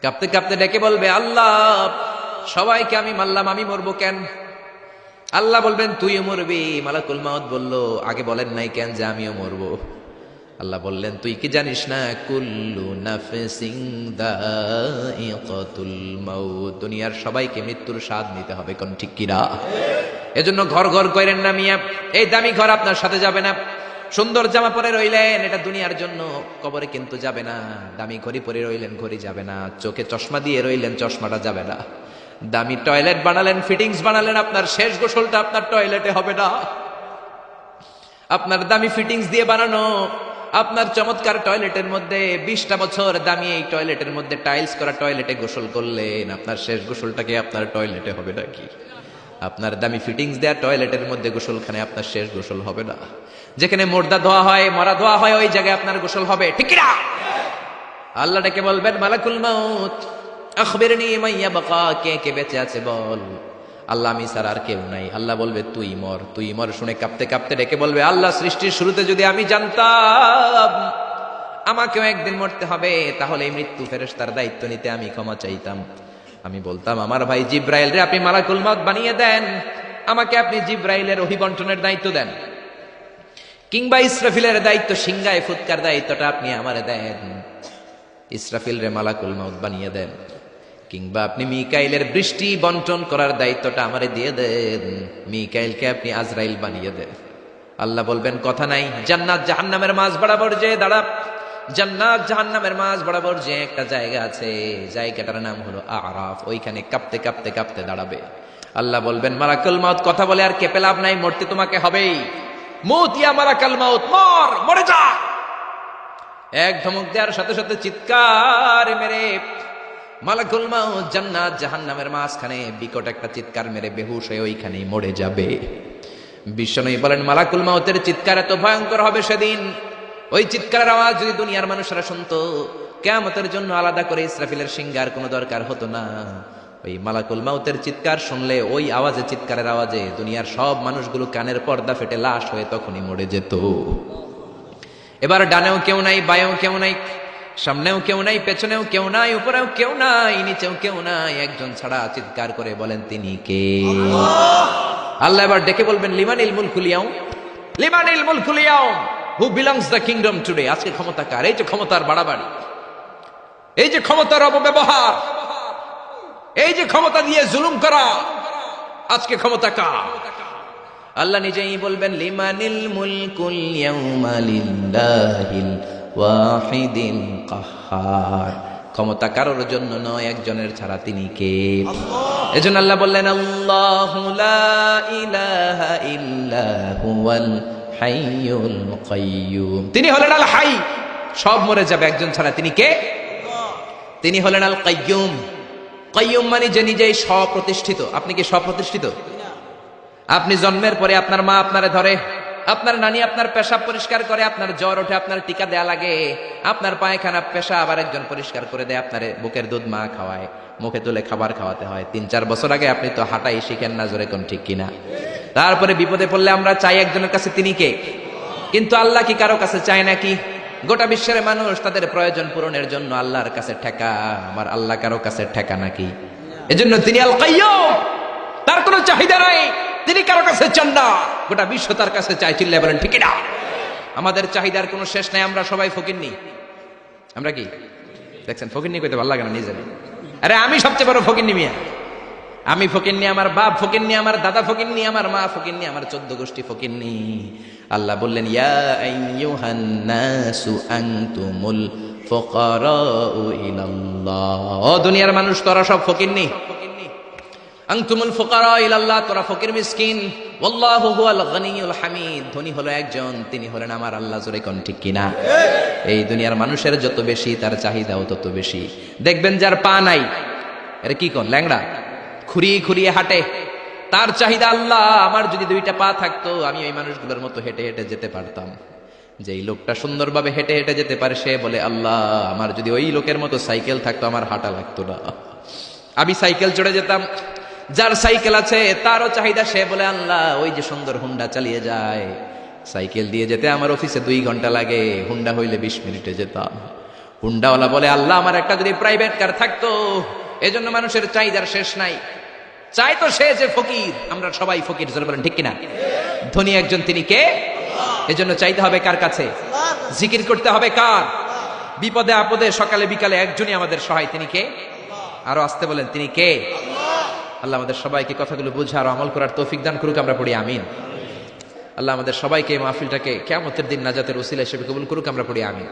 কাঁপতে কাঁপতে ডেকে বলবে, আল্লাহ সবাইকে আমি মারলাম, আমি মরবো কেন? আল্লাহ বলবেন, তুইও মরবি। মালাকুল মাউত বলল, আগে বলেন নাই কেন যে আমিও মরবো? আল্লাহ বললেন, তুই কি জানিস না, কুল্লু নাফসিন যায়িকাতুল মাউত, দুনিয়ার সবাইকে মৃত্যুর স্বাদ নিতে হবে, কোন ঠিক কিনা? এজন্য ঘর ঘর কইরেন না মিয়া, এই দামি ঘর আপনার সাথে যাবে না। সুন্দর জামা পরে রইলেন, এটা দুনিয়ার জন্য, কবরে কিন্তু যাবে না। দামি ঘড়ি পরে রইলেন, ঘড়ি যাবে না। চোখে চশমা দিয়ে রইলেন, চশমাটা যাবে না। দামি টয়লেট বানালেন, ফিটিংস বানালেন, আপনার শেষ গোসলটা আপনার টয়লেটে হবে না। আপনার দামি ফিটিংস দিয়ে বানানো আপনার চমৎকার টয়লেটের মধ্যে 20টা বছর দামি এই টয়লেটের মধ্যে টাইলস করা টয়লেটে গোসল করলেন, আপনার শেষ গোসলটাকে আপনার টয়লেটে হবে নাকি? আপনার দামি ফিটিংস দেয়া টয়লেটের মধ্যে গোসলখানে আপনার শেষ গোসল হবে না। যেখানে মুর্দা ধোয়া হয়, মরা ধোয়া হয়, ওই জায়গায় আপনার গোসল হবে, ঠিক না? আল্লাহ ডেকে বলবেন, মালাকুল মাউত আখবিরনি মান ইয়াবকা, কে কে বেঁচে আছে বল। আল্লাহ, আমি ছাড়া আর কেউ নাই। আল্লাহ বলবে, তুই মর, তুই মর। শুনে কাঁপতে কাঁপতে ডেকে বলবে, আল্লাহ সৃষ্টির শুরুতে যদি আমি জানতাম আমাকেও একদিন মরতে হবে, তাহলে এই মৃত্যু ফেরেশতার দায়িত্ব নিতে আমি ক্ষমা চাইতাম। আমি বলতাম, আমার ভাই জিব্রাইল রে আপনি মালাকুল মাউত বানিয়ে দেন, আমাকে আপনি জিব্রাইলের অভিবন্টনের দায়িত্ব দেন, কিংবা ইসরাফিলের দায়িত্ব, সিংহায় ফুৎকার দায়িত্বটা আপনি আমারে দেন। ইসরাফিল রে মালাকুল মাউত বানিয়ে দেন, কিংবা আপনি মিকাইলের বৃষ্টি বন্টন করার দায়িত্বটা আমারে দিয়ে দেন, মিকাইলকে আপনি আজরাইল বানিয়ে দেন। আল্লাহ বলবেন, কথা নাই। জান্নাত জাহান্নামের মাঝ বরাবর যে দাঁড়া, জান্নাত জাহান্নামের মাঝ বরাবর যে একটা জায়গা আছে, জায়গাটার নাম হলো আরাফ। ওইখানে কাঁপতে কাঁপতে কাঁপতে দাঁড়াবে। আল্লাহ বলবেন, মালাকুল মাউত কথা বলে আর কেঁপে লাভ নাই, মরতে তোমাকে হবেই। মউত ইয়া মালাকুল মাউত, মর, মরে যা। এক ধমক দেওয়ার সাথে সাথে চিৎকার মেরে মালাকুল মাউত জান্নাত জাহান্নামের মাঝখানে বিকট একটা চিৎকার মেরে বেহুশ হয়ে ওইখানেই মরে যাবে। বিশ্বনবী বলেন মালাকুল মাউতের চিৎকার এত ভয়ঙ্কর হবে সেদিন, ওই চিৎকারের আওয়াজ যদি দুনিয়ার মানুষরা শুনতো, কিয়ামতের জন্য আলাদা করে ইসরাফিলের সিংহার কোনো দরকার হতো না। ওই মালাকুল মাউতের চিৎকার শুনলে ওই আওয়াজে, চিৎকারের আওয়াজে দুনিয়ার সব মানুষগুলো কানের পর্দা ফেটে লাশ হয়ে তখনই মরে যেত। এবার ডানেও কেউ নাই, বায়েও কেউ নাই, সামনেও কেউ নাই, পেছনেও কেউ নাই, উপরেও কেউ নাই, নিচেও কেউ নাই, একজন ছাড়া। চিৎকার করে বলেন তিনি কে? আল্লাহ এবার ডেকে বলবেন লিমানিল মুলকুল ইয়াউম, লিমানিল মুলকুল ইয়াউম, who belongs the kingdom today. আজকে ক্ষমতা কার? এই যে ক্ষমতার বাড়াবাড়ি, এই যে ক্ষমতার অপব্যবহার, এই যে ক্ষমতা দিয়ে জুলুম করা, আজকে ক্ষমতা কার? আল্লাহ নিজেই বলবেন লিমানিল মুলকুল ইয়াউমা লিল্লাহিল ওয়াহিদিল কাহ্হার। ক্ষমতা কারোর জন্য নয়, একজনের ছাড়া। তিনি কে? এজন্য আল্লাহ বললেন আল্লাহু লা ইলাহা ইল্লা হুয়াল হাইয়ুল কাইয়্যুম। তিনি হলেন আল হাই, সব মরে যাবে একজন ছাড়া। তিনি কে? তিনি হলেন আল কাইয়্যুম। কাইয়্যুম মানে যে নিজেই স্বপ্রতিষ্ঠিত। আপনি কি স্বপ্রতিষ্ঠিত? আপনি জন্মের পরে আপনার মা আপনারে ধরে, আপনার নানি আপনার পেশাব পরিষ্কার করে, আপনার জ্বর ওঠে আপনার টিকা দেয়া লাগে, আপনার পায়খানা পেশা আবার একজন পরিষ্কার করে দেয়, আপনার বুকের দুধ মা খাওয়ায়, মুখে তুলে খাবার খাওয়াতে হয়। 3-4 বছর আগে আপনি তো হাঁটাই শিখেন না, জোরে কোন ঠিক কিনা? তারপরে বিপদে পড়লে আমরা চাই একজনের কাছে, তিনি কে? কিন্তু আল্লাহ কি কারো কাছে চায় নাকি? গোটা বিশ্বের মানুষ তাদের প্রয়োজন পূরণের জন্য আল্লাহর কাছে ঠেকা। আমার আল্লাহ কারো কাছে ঠেকা নাকি? এজন্য তিনি আল কাইয়্যুম, তার কোনো চাহিদা নাই, তিনি কারো কাছে চান না, গোটা বিশ্ব তার কাছে চাই। চিল্লায় বলেন ঠিক না? আমাদের চাহিদার কোনো শেষ নাই। আমরা সবাই ফকিন্নি। আমরা কি দেখছেন? ফকিন্নি কইতে ভালো লাগে না নিজের। আরে আমি সবচেয়ে বড় ফকিন্নি মিয়া। আমি ফকিন্নি, আমার বাপ ফকিন্নি, আমার দাদা ফকিন্নি, আমার মা ফকিন্নি, আমার 14 গোষ্ঠী ফকিন্নি। আল্লাহ বললেন ইয়া আইয়ুহান নাসু আনতুমুল ফুকারাউ ইলাল্লাহ। ও দুনিয়ার মানুষ, তোরা সব ফকিন্নি। আনতুমুল ফুকারা ইলাল্লাহ, তোরা ফকির মিসকিন। ওয়াল্লাহু হুয়াল গনিয়ুল হামিদ, ধনী হলো একজন, তিনি হলেন আমার আল্লাহ। জোরে কোন ঠিক কিনা? এই দুনিয়ার মানুষের যত বেশি তার চাহিদাও তত বেশি। দেখবেন যার পা নাই, এর কি কোন ল্যাংড়া, খুঁড়িয়ে খুঁড়িয়ে হাঁটে, তার চাহিদা আল্লাহ আমার যদি 2টা পা থাকতো, আমি ওই মানুষগুলোর মতো হেঁটে হেঁটে যেতে পারতাম। যেই লোকটা সুন্দরভাবে হেঁটে হেঁটে যেতে পারে সে বলে আল্লাহ আমার যদি ওই লোকের মতো সাইকেল থাকতো, আমার হাঁটা লাগতো না, আমি সাইকেল চড়ে যেতাম। যার সাইকেল আছে তারও চাহিদা, সে বলে আল্লাহ ওই যে সুন্দর হুন্ডা চালিয়ে যায়, সাইকেল দিয়ে যেতে আমার অফিসে 2 ঘন্টা লাগে, হুন্ডা হইলে 20 মিনিটে যেতাম। হুন্ডাওয়ালা বলে আল্লাহ আমার একটা যদি প্রাইভেট কার থাকতো। এজন্য মানুষের চাহিদার শেষ নাই। চাই তো সে যে ফকির, আমরা সবাই ফকির। জোরে বলেন ঠিক কিনা? ধনী একজন, তিনি কে? এজন্য চাইতে হবে কার কাছে? জিকির করতে হবে কার? বিপদে আপদে সকালে বিকালে একজনই আমাদের সহায়, তিনি কে? আরো আসতে বলেন, তিনি কে? আল্লাহ আমাদের সবাইকে কথাগুলো বুঝে আর আমল করার তৌফিক দান করুক। আমরা পড়ি আমিন। আল্লাহ আমাদের সবাইকে মাহফিলটাকে কিয়ামতের দিন নাজাতের উসিলা হিসেবে কবুল করুক। আমরা পড়ি আমিন।